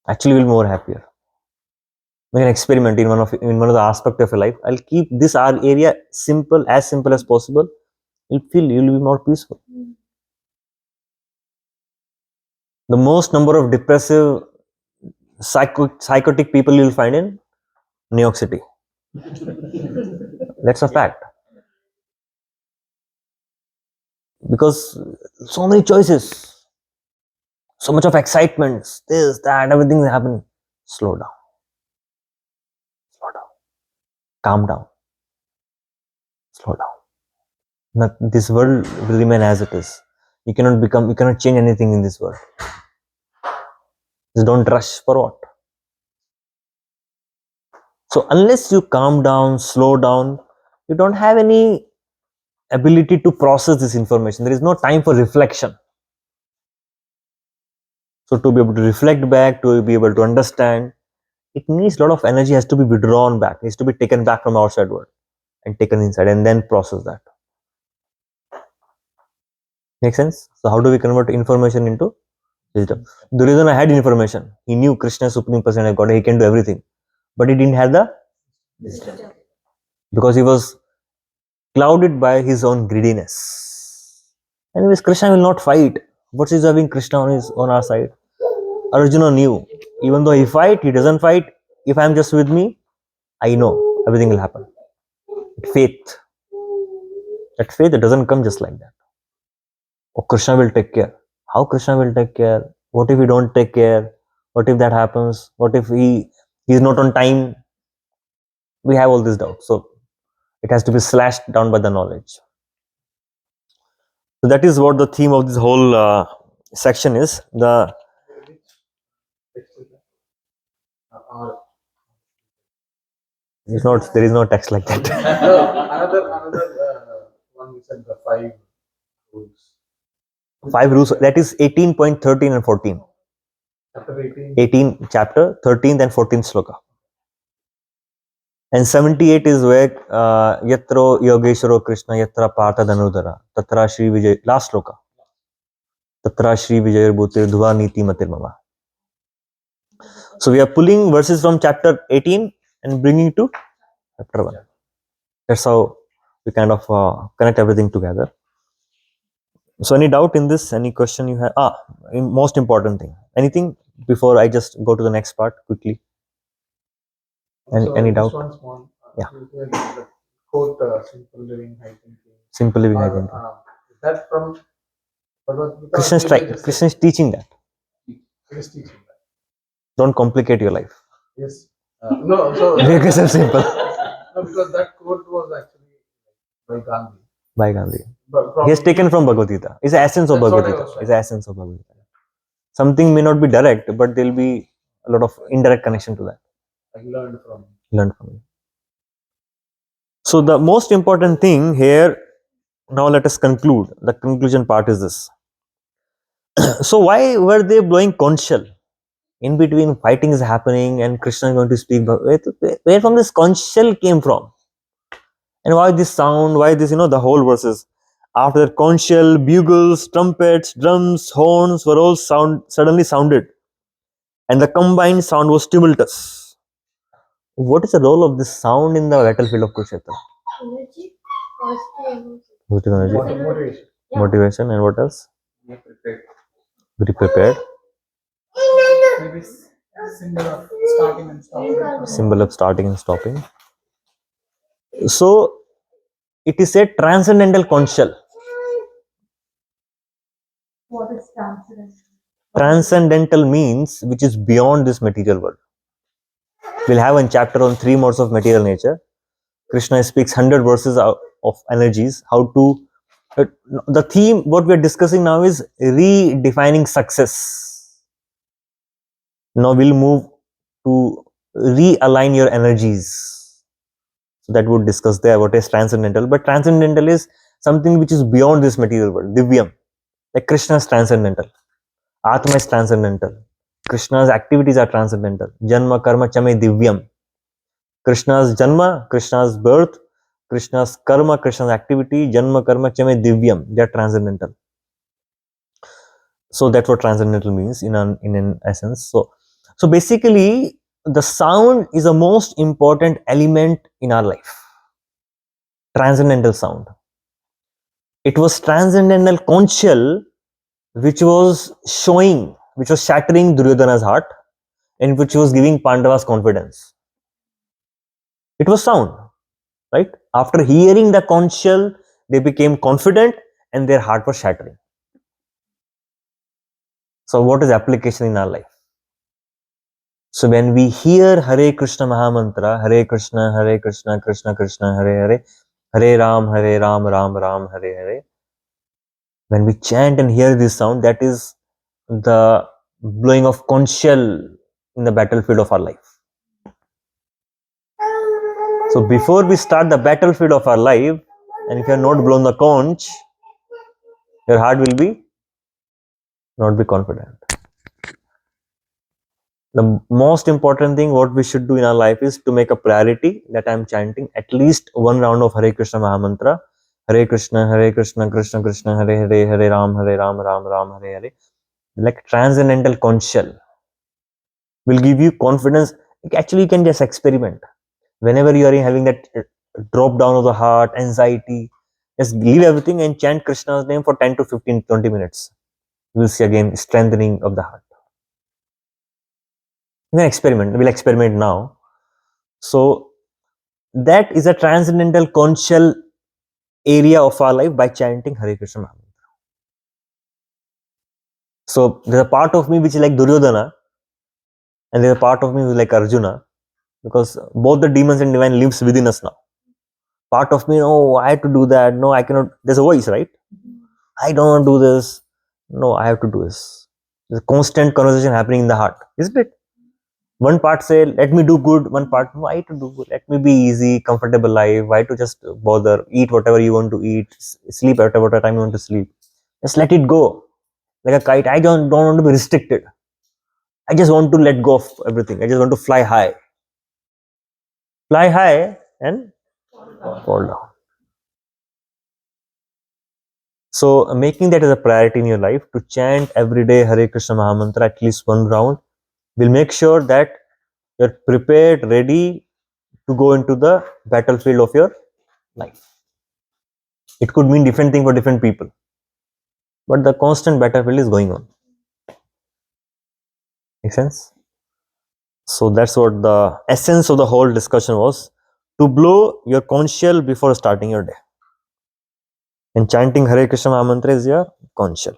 Actually, will be more happier. We can experiment in one of the aspect of your life. I'll keep this area simple as possible. You'll be more peaceful. The most number of depressive, psychotic people you'll find in New York City. That's a fact. Because so many choices, so much of excitement, this, that, everything is happening. Slow down. Slow down. Calm down. Slow down. This world will remain as it is. You cannot change anything in this world. Just don't rush for what? So unless you calm down, slow down, you don't have any ability to process this information. There is no time for reflection. So to be able to reflect back, to be able to understand, it needs a lot of energy has to be withdrawn back, needs to be taken back from outside world and taken inside and then process that. Make sense? So how do we convert information into wisdom? The reason I had information, he knew Krishna is Supreme Person of God, he can do everything. But he didn't have the wisdom. Because he was clouded by his own greediness. Anyways, Krishna will not fight. What's is having Krishna on our side? Arjuna knew, even though he doesn't fight. If I'm just with me, I know everything will happen. Faith. That faith doesn't come just like that. Oh, Krishna will take care. How Krishna will take care? What if we don't take care? What if that happens? What if he is not on time? We have all these doubts. So it has to be slashed down by the knowledge. So that is what the theme of this whole section is. There is no text like that. Another one we said the 5 rules. 5 rules. That is 18.13 and 14. Chapter 18. 18 chapter 13th and 14th sloka. And 78 is where Yatro Yogeshwaro Krishna Yatra Partha Dhanudara Tatra Shri Vijay, last sloka. Tatra Shri Vijay Bhutir Dhva Niti Matir Mama. So we are pulling verses from chapter 18 and bringing to chapter 1. That's how we kind of connect everything together. So any doubt in this? Any question you have? Most important thing. Anything before I just go to the next part quickly? Any doubt? One small, Yeah. the quote, simple living, high thinking. Simple living, high thinking. Is that from Krishna is teaching that. He is teaching that. Don't complicate your life. Yes. No, so Make yourself simple. no, because that quote was actually by Gandhi. By Gandhi. But He has taken from Bhagavad Gita. It's the essence of That's what Bhagavad I was Gita. saying. It's the essence of Bhagavad Gita. Something may not be direct, but there will be a lot of indirect connection to that. I learned from. Learn from it. So the most important thing here, now let us conclude. The conclusion part is this. So why were they blowing conch shell? In between fighting is happening and Krishna is going to speak. Where from this conch shell came from? And why this sound? Why this, the whole verses. After that, conch shell, bugles, trumpets, drums, horns were all suddenly sounded. And the combined sound was tumultuous. What is the role of this sound in the battlefield of Kurukshetra? Energy, positive Positive energy. Motivation. Motivation, and what else? Be prepared. Be prepared. Maybe symbol of starting and stopping. Symbol of starting and stopping. So it is a transcendental conch shell. What is transcendental? Transcendental means which is beyond this material world. We'll have a chapter on 3 modes of material nature. Krishna speaks 100 verses of energies, how to. The theme, what we are discussing now is redefining success. Now we'll move to realign your energies. So that would discuss there what is transcendental. But transcendental is something which is beyond this material world, Divyam. Like Krishna is transcendental. Atma is transcendental. Krishna's activities are transcendental. Janma karma chame divyam. Krishna's janma, Krishna's birth, Krishna's karma, Krishna's activity, janma karma chame divyam. They are transcendental. So that's what transcendental means in an essence. So basically, the sound is the most important element in our life. Transcendental sound. It was transcendental conch shell which was shattering Duryodhana's heart and which was giving Pandavas confidence. It was sound, right? After hearing the conch shell, they became confident and their heart was shattering. So what is application in our life? So when we hear Hare Krishna Mahamantra, Hare Krishna, Krishna Krishna, Hare Hare, Hare Ram, Ram Ram, Hare Hare. When we chant and hear this sound, that is the blowing of conch shell in the battlefield of our life. So before we start the battlefield of our life, and if you have not blown the conch, your heart will be not be confident. The most important thing what we should do in our life is to make a priority that I am chanting at least one round of Hare Krishna Mahamantra. Hare Krishna, Krishna Krishna, Hare Hare, Hare Ram, Ram Ram, Hare Hare. Like transcendental conch shell will give you confidence. Actually, you can just experiment. Whenever you are having that drop down of the heart, anxiety, just leave everything and chant Krishna's name for 10 to 15, 20 minutes. You will see again strengthening of the heart. You can experiment. We'll experiment now. So that is a transcendental conch shell area of our life by chanting Hare Krishna Mahamantra. So there's a part of me which is like Duryodhana, and there's a part of me who is like Arjuna, because both the demons and divine lives within us now. Part of me, oh, I have to do that. No, I cannot. There's a voice, right? I don't want to do this. No, I have to do this. There's a constant conversation happening in the heart, isn't it? One part say, let me do good. One part, no, I have to do good. Let me be easy, comfortable life. Why to just bother? Eat whatever you want to eat. Sleep at whatever time you want to sleep. Just let it go. Like a kite. I don't want to be restricted. I just want to let go of everything. I just want to fly high. Fly high and fall down. So making that as a priority in your life to chant every day Hare Krishna Mahamantra at least one round will make sure that you're prepared, ready to go into the battlefield of your life. It could mean different thing for different people, but the constant battlefield is going on. Make sense? So that's what the essence of the whole discussion was, to blow your conch shell before starting your day. And chanting Hare Krishna Mahamantra is your conch shell.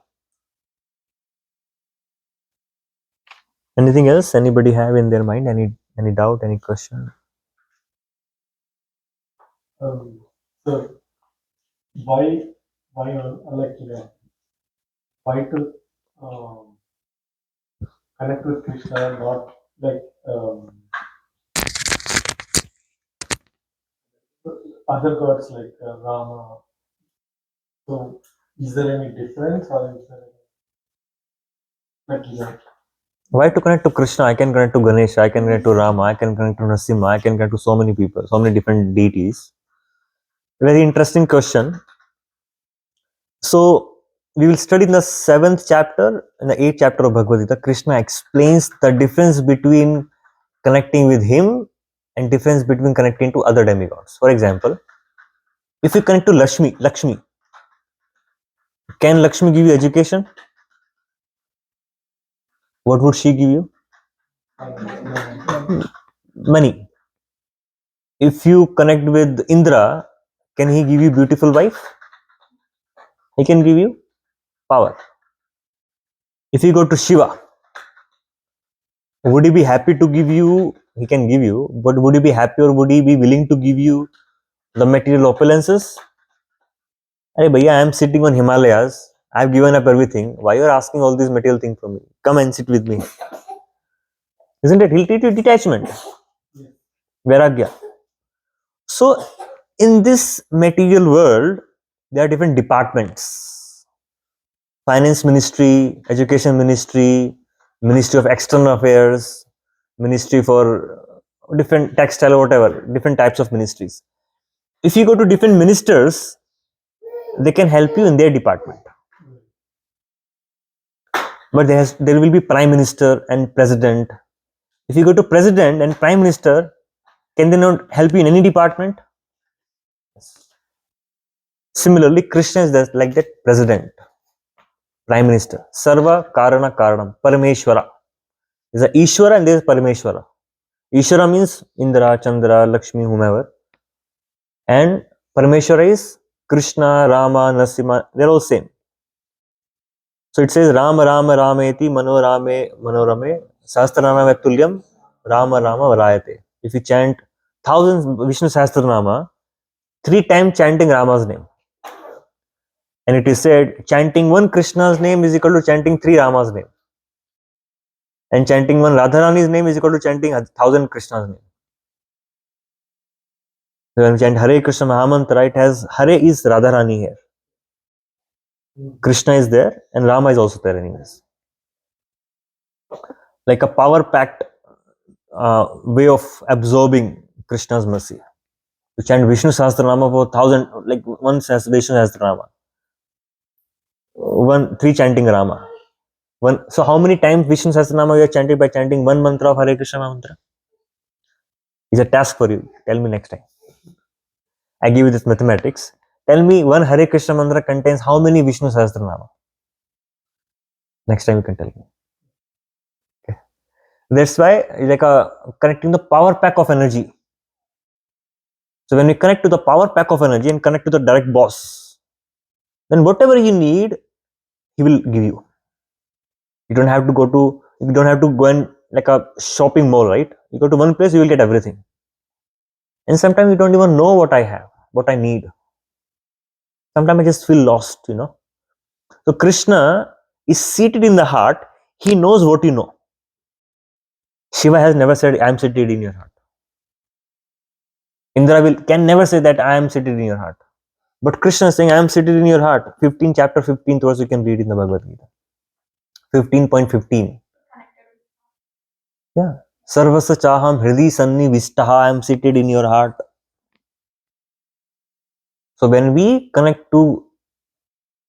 Anything else anybody have in their mind? Any doubt, any question? So why like why to connect with Krishna, not like other gods like Rama? So is there any difference, or is there like Why to connect to Krishna? I can connect to Ganesha, I can connect to Rama, I can connect to Narasimha, I can connect to so many people, so many different deities. Very interesting question. So we will study in the 7th chapter and the 8th chapter of Bhagavad Gita. Krishna explains the difference between connecting with him and difference between connecting to other demigods. For example, if you connect to Lakshmi, can Lakshmi give you education? What would she give you? Money. If you connect with Indra, can he give you beautiful wife? He can give you power. If you go to Shiva, would he be happy to give you? He can give you, but would he be happy or would he be willing to give you the material opulences? Hey, bhaiya, I am sitting on Himalayas. I have given up everything. Why you are asking all these material things from me? Come and sit with me. Isn't it? He'll teach you detachment, vairagya. So, in this material world, there are different departments: finance ministry, education ministry, ministry of external affairs, ministry for different textile or whatever, different types of ministries. If you go to different ministers, they can help you in their department. But there will be prime minister and president. If you go to president and prime minister, can they not help you in any department? Similarly, Krishna is like that president, prime minister. Sarva Karana Karanam, Parameshwara. There's a Ishwara and there's Parameshwara. Ishwara means Indra, Chandra, Lakshmi, whomever. And Parameshwara is Krishna, Rama, Narasimha. They're all same. So it says Rama Rama Rameti Manorame Manorame Sahasranama Tulyam Rama Rama Varayate. If you chant thousands Vishnu Sahasranama, 3 times chanting Rama's name. And it is said chanting one Krishna's name is equal to chanting 3 Rama's name. And chanting one Radharani's name is equal to chanting 1,000 Krishna's name. So when we chant Hare Krishna Mahamantra, it has Hare is Radharani here. Krishna is there and Rama is also there anyways. Like a power packed way of absorbing Krishna's mercy. To chant Vishnu Sahasranama for 1,000, like one Vishnu Sahasranama, 3 chanting Rama. So how many times Vishnu Sahasranama you are chanting by chanting one mantra of Hare Krishna mantra? It's a task for you. Tell me next time. I give you this mathematics. Tell me one Hare Krishna mantra contains how many Vishnu Sahasranama? Next time you can tell me. Okay. That's why like connecting the power pack of energy. So when we connect to the power pack of energy and connect to the direct boss, then whatever you need, he will give you. You don't have to go and like a shopping mall, right? You go to one place, you will get everything. And sometimes you don't even know what I have, what I need. Sometimes I just feel lost, So Krishna is seated in the heart. He knows what you know. Shiva has never said, I am seated in your heart. Indra can never say that I am seated in your heart. But Krishna is saying, I am seated in your heart. Chapter 15th verse you can read in the Bhagavad Gita. 15.15. Yeah. Sarvasa chaham hridi sanni vistaha. I am seated in your heart. So when we connect to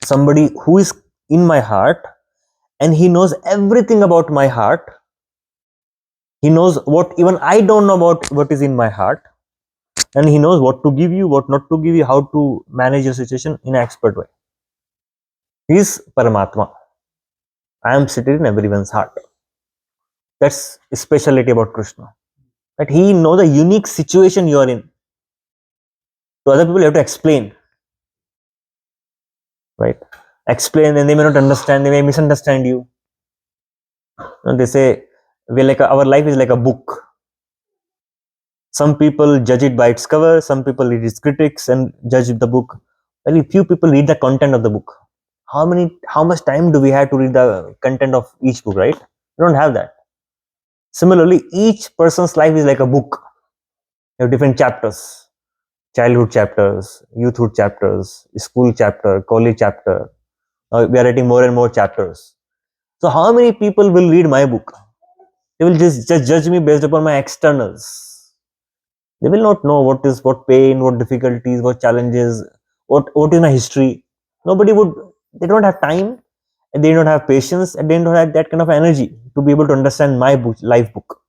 somebody who is in my heart and he knows everything about my heart, he knows what even I don't know about what is in my heart, and he knows what to give you, what not to give you, how to manage your situation in an expert way. He is Paramatma. I am seated in everyone's heart. That's a speciality about Krishna. That he knows the unique situation you are in. To other people, you have to explain. Right? Explain, and they may not understand, they may misunderstand you. They say, our life is like a book. Some people judge it by its cover, some people read its critics and judge the book. Very few people read the content of the book. How much time do we have to read the content of each book, right? We don't have that. Similarly, each person's life is like a book. You have different chapters. Childhood chapters, youthhood chapters, school chapter, college chapter. We are writing more and more chapters. So how many people will read my book? They will just judge me based upon my externals. They will not know what pain, what difficulties, what challenges, what is my history. They don't have time, and they don't have patience, and they don't have that kind of energy to be able to understand my life book.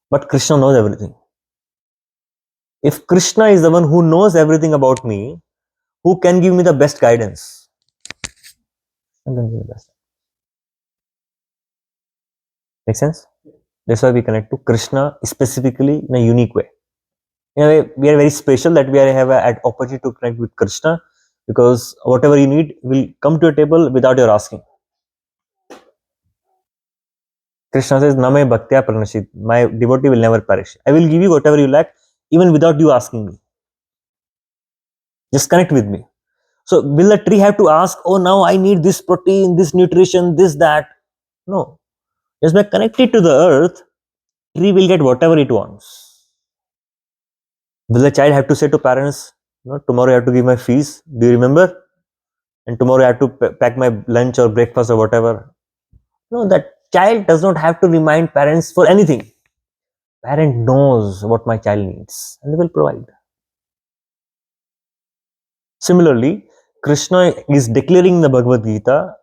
But Krishna knows everything. If Krishna is the one who knows everything about me, who can give me the best guidance? And then give the best. Make sense? That's why we connect to Krishna specifically in a unique way. In a way, we are very special that we have an opportunity to connect with Krishna, because whatever you need will come to your table without your asking. Krishna says, Name bhaktya pranashit. My devotee will never perish. I will give you whatever you lack, even without you asking me. Just connect with me. So, will the tree have to ask, oh, now I need this protein, this nutrition, this, that? No. Just by connected to the earth, tree will get whatever it wants. Will the child have to say to parents, no, tomorrow I have to give my fees? Do you remember? And tomorrow I have to pack my lunch or breakfast or whatever. No, that child does not have to remind parents for anything. Parent knows what my child needs and they will provide. Similarly, Krishna is declaring in the Bhagavad Gita,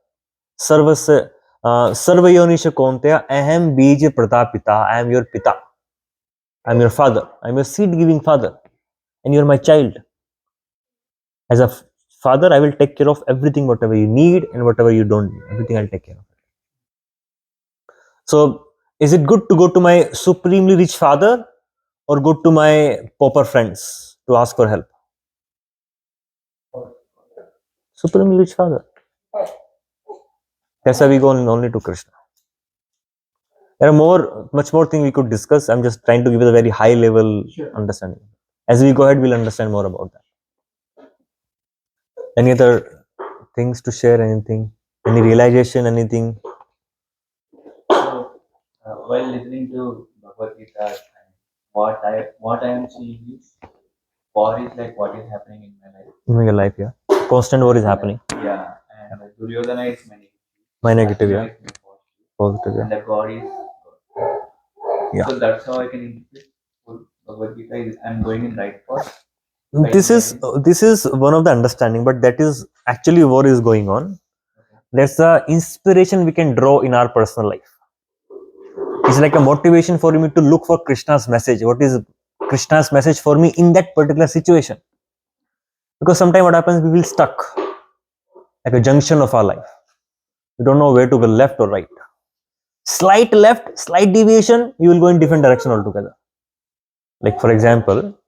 Sarvasya Sarvayonisha Konteya Aham Bija Pratapita. I am your Pita. I am your father. I am your seed giving father. And you are my child. As a father, I will take care of everything, whatever you need and whatever you don't need. Everything I'll take care of. So, is it good to go to my supremely rich father or go to my pauper friends to ask for help? Supremely rich father. That's why we go only to Krishna. There are much more things we could discuss. I'm just trying to give it a very high level understanding. As we go ahead, we'll understand more about that. Any other things to share? Anything? Any realization? Anything? So, while listening to Bhagavad Gita, what I am seeing is war is like what is happening in my life. In your life, yeah. Constant war is happening. Yeah, and Duryodhana is My negative, yeah. Krishna is my Positive, and yeah. the God is God. Yeah. So that's how I can interpret Bhagavad Gita. I'm going in right path. This is one of the understanding, but that is actually what is going on. That's the inspiration we can draw in our personal life. It's like a motivation for me to look for Krishna's message. What is Krishna's message for me in that particular situation? Because sometimes what happens, we will stuck like a junction of our life. We don't know where to go, left or right. Slight left, slight deviation, you will go in different direction altogether. Like for example,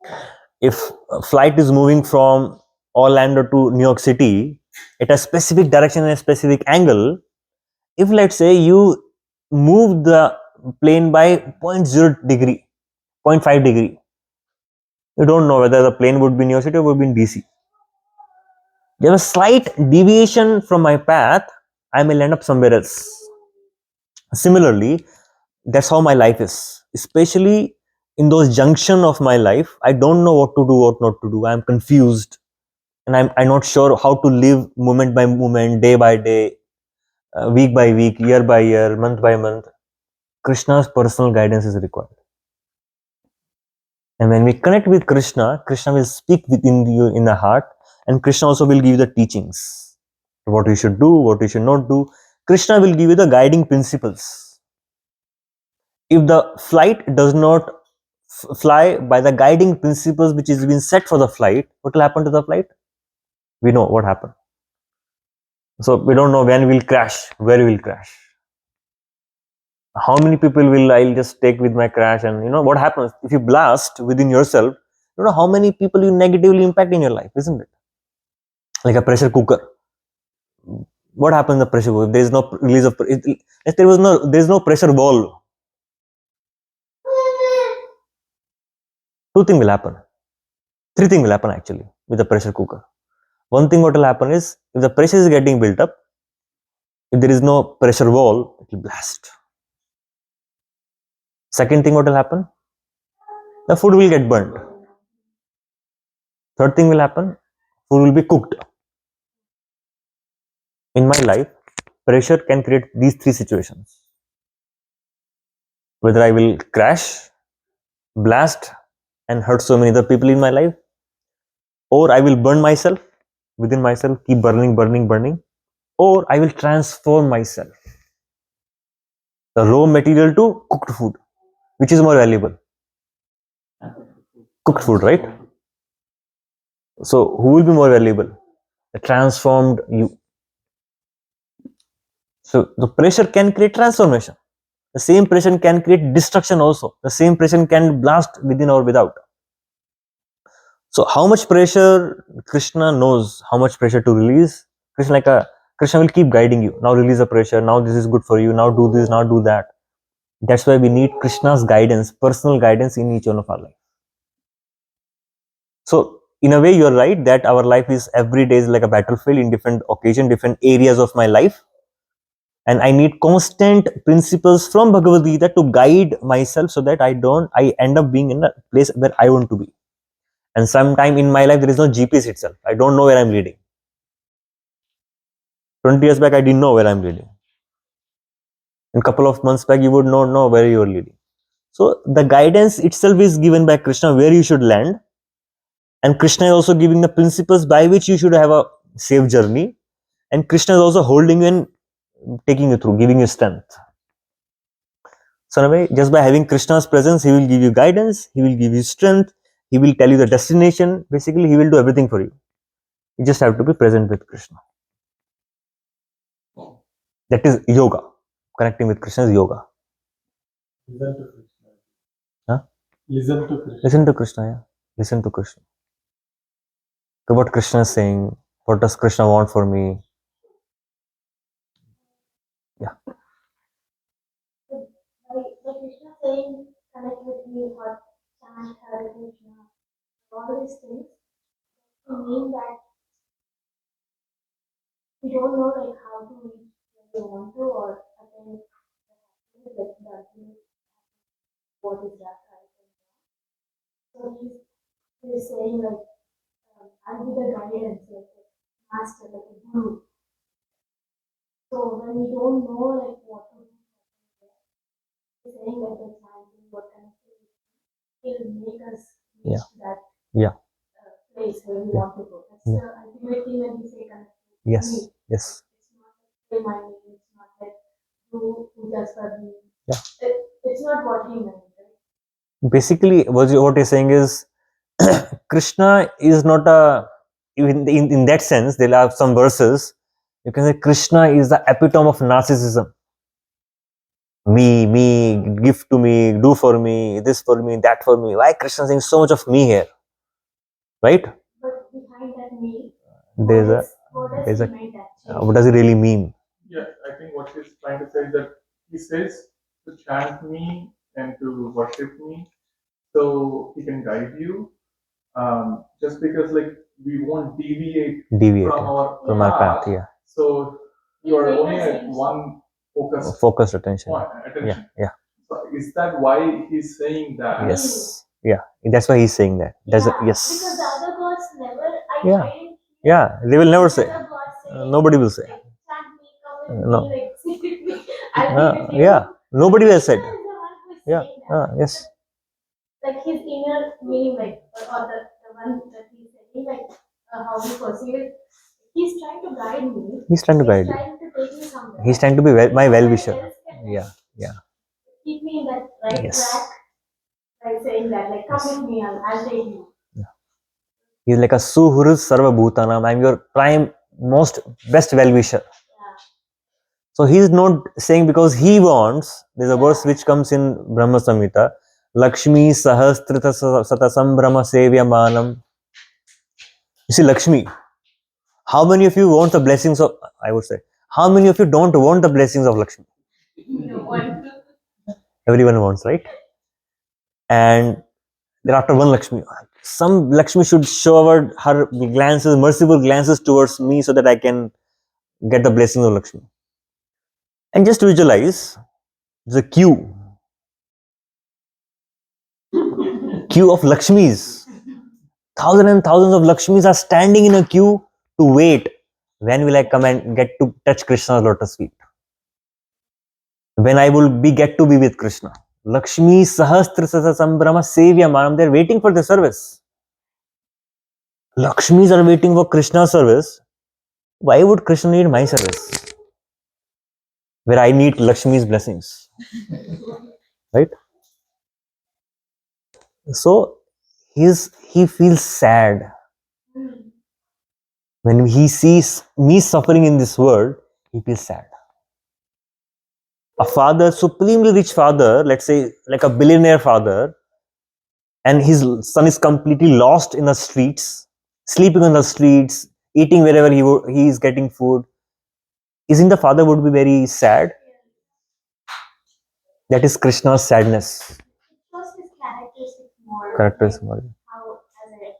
if a flight is moving from Orlando to New York City at a specific direction and a specific angle, if let's say you move the plane by 0.0 degree, 0.5 degree, you don't know whether the plane would be in New York City or would be in DC. There was slight deviation from my path, I may land up somewhere else. Similarly, that's how my life is. Especially in those junction of my life, I don't know what to do, what not to do. I'm confused, and I'm not sure how to live moment by moment, day by day, week by week, year by year, month by month. Krishna's personal guidance is required. And when we connect with Krishna, Krishna will speak within you in the heart, and Krishna also will give you the teachings. What you should do, what you should not do. Krishna will give you the guiding principles. If the flight does not fly by the guiding principles which is been set for the flight, what will happen to the flight? We know what happened. So we don't know when we'll crash, where we'll crash. How many people will I'll just take with my crash, and what happens if you blast within yourself? You know how many people you negatively impact in your life, isn't it? Like a pressure cooker. What happens in the pressure cooker? If there is no release of if there is no pressure valve, two things will happen. Three things will happen actually with the pressure cooker. One thing what will happen is, if the pressure is getting built up, if there is no pressure wall, it will blast. Second thing what will happen? The food will get burnt. Third thing will happen, food will be cooked. In my life, pressure can create these three situations. Whether I will crash, blast, and hurt so many other people in my life, or I will burn myself, within myself, keep burning, burning, burning, or I will transform myself. The raw material to cooked food. Which is more valuable? Cooked food, right? So, who will be more valuable? The transformed you. So, the pressure can create transformation. The same pressure can create destruction also. The same pressure can blast within or without. So, how much pressure Krishna knows, how much pressure to release. Krishna will keep guiding you. Now release the pressure. Now this is good for you. Now do this. Now do that. That's why we need Krishna's guidance, personal guidance in each one of our life. So in a way, you're right that our life is every day is like a battlefield in different occasion, different areas of my life. And I need constant principles from Bhagavad Gita to guide myself so that I end up being in a place where I want to be. And sometime in my life, there is no GPS itself. I don't know where I'm leading. 20 years back, I didn't know where I'm leading. In a couple of months back, you would not know where you are leading. So the guidance itself is given by Krishna where you should land. And Krishna is also giving the principles by which you should have a safe journey. And Krishna is also holding you and taking you through, giving you strength. So in a way, just by having Krishna's presence, he will give you guidance, he will give you strength, he will tell you the destination. Basically, he will do everything for you. You just have to be present with Krishna. That is yoga. Connecting with Krishna is yoga. Listen to Krishna. Huh? Listen to Krishna. Listen to Krishna, yeah. Listen to Krishna. So what Krishna is saying, what does Krishna want for me? Yeah. The Krishna saying, connect with me or chant Hare Krishna, all these things, it mean that we don't know like how to reach where we want to or attain like the ultimate what is that right? So he's saying like I'll be the guidance, like a master, like a guru. So when we don't know like what to do, he's saying that the chanting, what kind of thing, he'll make us reach Yeah. that Yeah. place where we want to go. That's the ultimate thing when we say connect. Yes. Yes. It's not like say my name, it's not like do just for me. Yeah. It's not what he meant, right? Basically, what you're saying is Krishna is not a, in that sense, there are some verses, you can say Krishna is the epitome of narcissism. Me, give to me, do for me, this for me, that for me. Why Krishna saying so much of me here? Right? But behind that me, There's what there's does a, he mean actually? what does it really mean? Yeah, I think what he's trying to say is that he says to chant me and to worship me so he can guide you. Just because like we won't deviate from our path, yeah. So you are only at one Focused attention. attention. Yeah. So is that why he's saying that? Yes. Yeah. That's why he's saying that. That's yes. Because the other gods never, Yeah. I didn't Yeah. They will never say. other gods say, Nobody will say. like, chant me, come with No. me, like, sit with me, I'll be with you. Yeah. Nobody has said. Krishna is the one who is Yeah. saying that. Yes. Like his inner meaning, like, or the one that he's saying, like, how we perceive it. He's trying to guide me. He's trying to guide you. He's trying to take me somewhere. He's trying to be my well-wisher. Else can Yeah. Yeah. keep me in that right Yes. track by saying that, like, come with me, I'll take you. He's like a Suhuru Sarva Bhutanam. I'm your prime, most best well-wisher. Yeah. So he's not saying because he wants. There's a verse which comes in Brahma Samhita. Lakshmi Sahastrita Satasambrama Sevya Manam. You see, Lakshmi. How many of you want the blessings of, I would say, how many of you don't want the blessings of Lakshmi? No one. Everyone wants, right? And thereafter one Lakshmi. Some Lakshmi should shower her glances, merciful glances towards me so that I can get the blessings of Lakshmi. And just visualize the queue of Lakshmis. Thousands and thousands of Lakshmis are standing in a queue to wait. When will I come and get to touch Krishna's lotus feet? When I will get to be with Krishna. Lakshmi Sahastra Sambrama Sevya Manam, they're waiting for the service. Lakshmis are waiting for Krishna's service. Why would Krishna need my service? Where I need Lakshmi's blessings. Right? So he feels sad. When he sees me suffering in this world, he feels sad. A father, supremely rich father, let's say like a billionaire father, and his son is completely lost in the streets, sleeping on the streets, eating wherever he is getting food. Isn't the father would be very sad? That is Krishna's sadness. It shows his characteristics more. Characters Like more. how, as a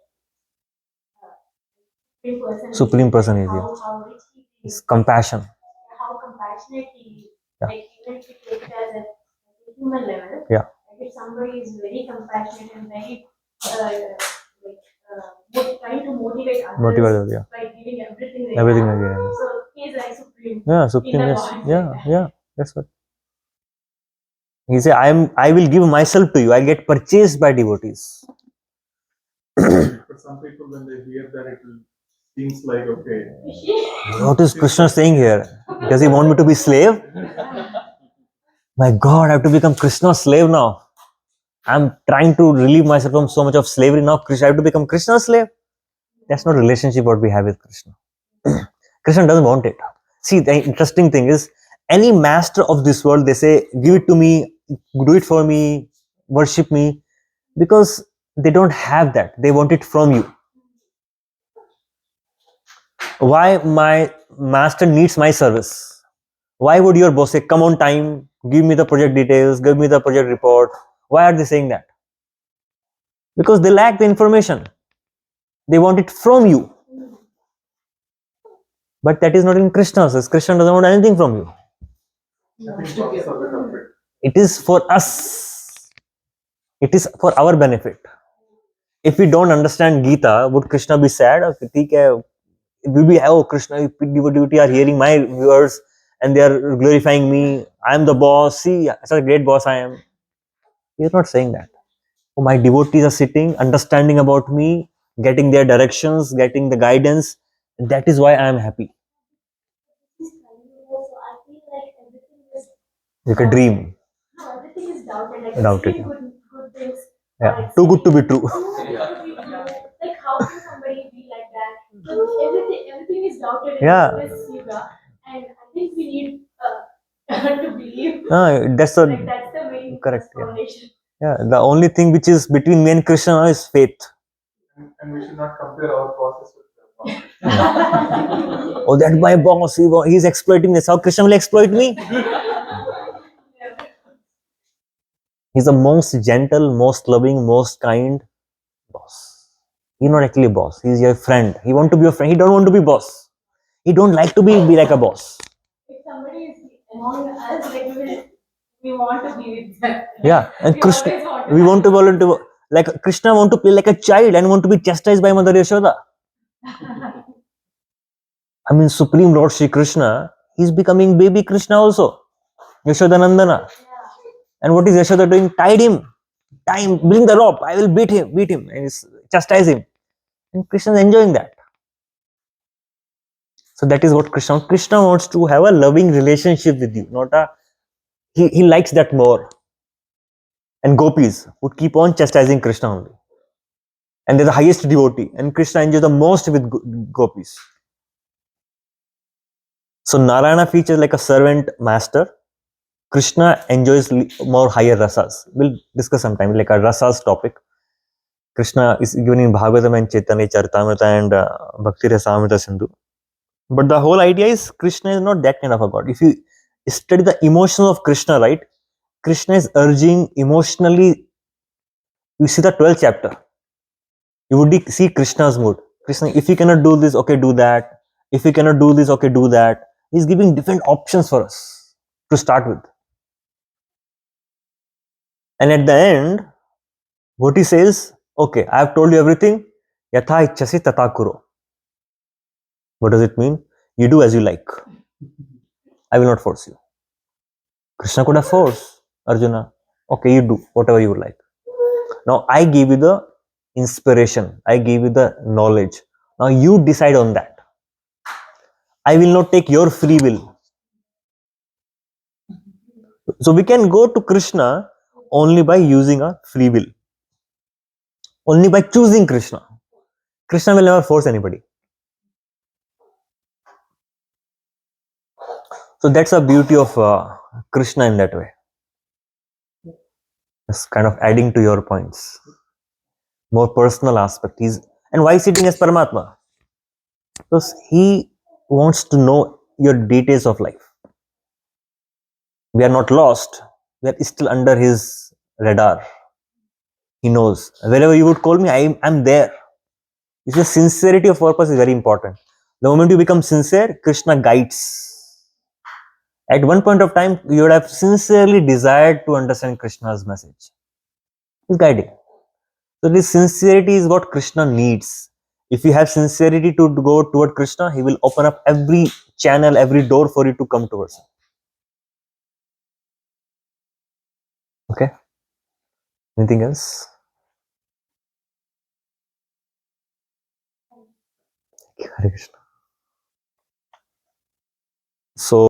supreme person, Supreme person like is, yeah. how rich he It's is, compassion. how compassionate he is. Yeah. Like even if you take it as a human level, Yeah. like if somebody is very compassionate and very trying to motivate others Motivate, yeah. by giving everything they Everything have. again. So he's like supreme. Yeah, In Supreme, the yes. God, Yeah, like that. yeah. That's what. He said, I will give myself to you. I get purchased by devotees. But some people, when they hear that, it will seems like okay. What is Krishna saying here? Does he want me to be slave? My God, I have to become Krishna's slave now. I'm trying to relieve myself from so much of slavery now. Krishna, I have to become Krishna's slave. That's not relationship what we have with Krishna. Krishna doesn't want it. See, the interesting thing is, any master of this world, they say, give it to me, do it for me, worship me, because they don't have that. They want it from you. Why my master needs my service? Why would your boss say, come on time, give me the project details, give me the project report? Why are they saying that? Because they lack the information. They want it from you. But that is not in Krishna's. Krishna doesn't want anything from you. I think both are the culprit. It is for us. It is for our benefit. If we don't understand Gita, would Krishna be sad? Or it will be, oh, Krishna, devotee are hearing my words and they are glorifying me. I am the boss. See, such a great boss I am. He is not saying that. Oh, my devotees are sitting, understanding about me, getting their directions, getting the guidance. That is why I am happy. So I feel like everything is Like a dream. no, everything is doubted. Like Doubted, extreme good things. Yeah. Too good to be true. Too good to be true. Like how can somebody be like that? So everything is doubted in Yeah. this yuga, and I think we need to believe. That's Like that's the main correct. first foundation. Yeah. The only thing which is between me and Krishna is faith. And we should not compare our process with their process. Oh, that's my boss. He's exploiting this. How Krishna will exploit me? He's the most gentle, most loving, most kind boss. He's not actually a boss. He's your friend. He want to be your friend. He don't want to be boss. He don't like to be like a boss. If somebody is among us, like we want to be with them. Yeah, and We Krishna, always want to we have want to volunteer. Like Krishna want to play like a child and want to be chastised by Mother Yashoda. I mean, Supreme Lord Shri Krishna, he's becoming baby Krishna also. Yashoda Nandana. And what is Yashoda doing? Tied him. Tie him, bring the rope. I will beat him, and chastise him. And Krishna is enjoying that. So that is what Krishna wants to have a loving relationship with you, not a he likes that more. And gopis would keep on chastising Krishna only. And they're the highest devotee. And Krishna enjoys the most with gopis. So Narayana features like a servant master. Krishna enjoys more higher rasas. We'll discuss sometime like a rasas topic. Krishna is given in Bhagavatam and Chaitanya Charitamrita and Bhakti Rasamrita Sindhu. But the whole idea is Krishna is not that kind of a god. If you study the emotions of Krishna, right? Krishna is urging emotionally. You see the 12th chapter. You would see Krishna's mood. Krishna, if you cannot do this, okay, do that. If you cannot do this, okay, do that. He's giving different options for us to start with. And at the end, what he says, okay, I have told you everything. Yatha ichchasi tata kuro. What does it mean? You do as you like. I will not force you. Krishna could have forced Arjuna. Okay, you do whatever you like. Now I give you the inspiration. I give you the knowledge. Now you decide on that. I will not take your free will. So we can go to Krishna only by using our free will. Only by choosing Krishna. Krishna will never force anybody. So that's the beauty of Krishna in that way. It's kind of adding to your points. More personal aspect. And why sitting as Paramatma? Because he wants to know your details of life. We are not lost. we are still under his radar. He knows. Wherever you would call me, I'm there. You see, sincerity of purpose is very important. The moment you become sincere, Krishna guides. At one point of time, you would have sincerely desired to understand Krishna's message. He's guiding. So this sincerity is what Krishna needs. If you have sincerity to go toward Krishna, he will open up every channel, every door for you to come towards him. Okay? Anything else? Hare Krishna. So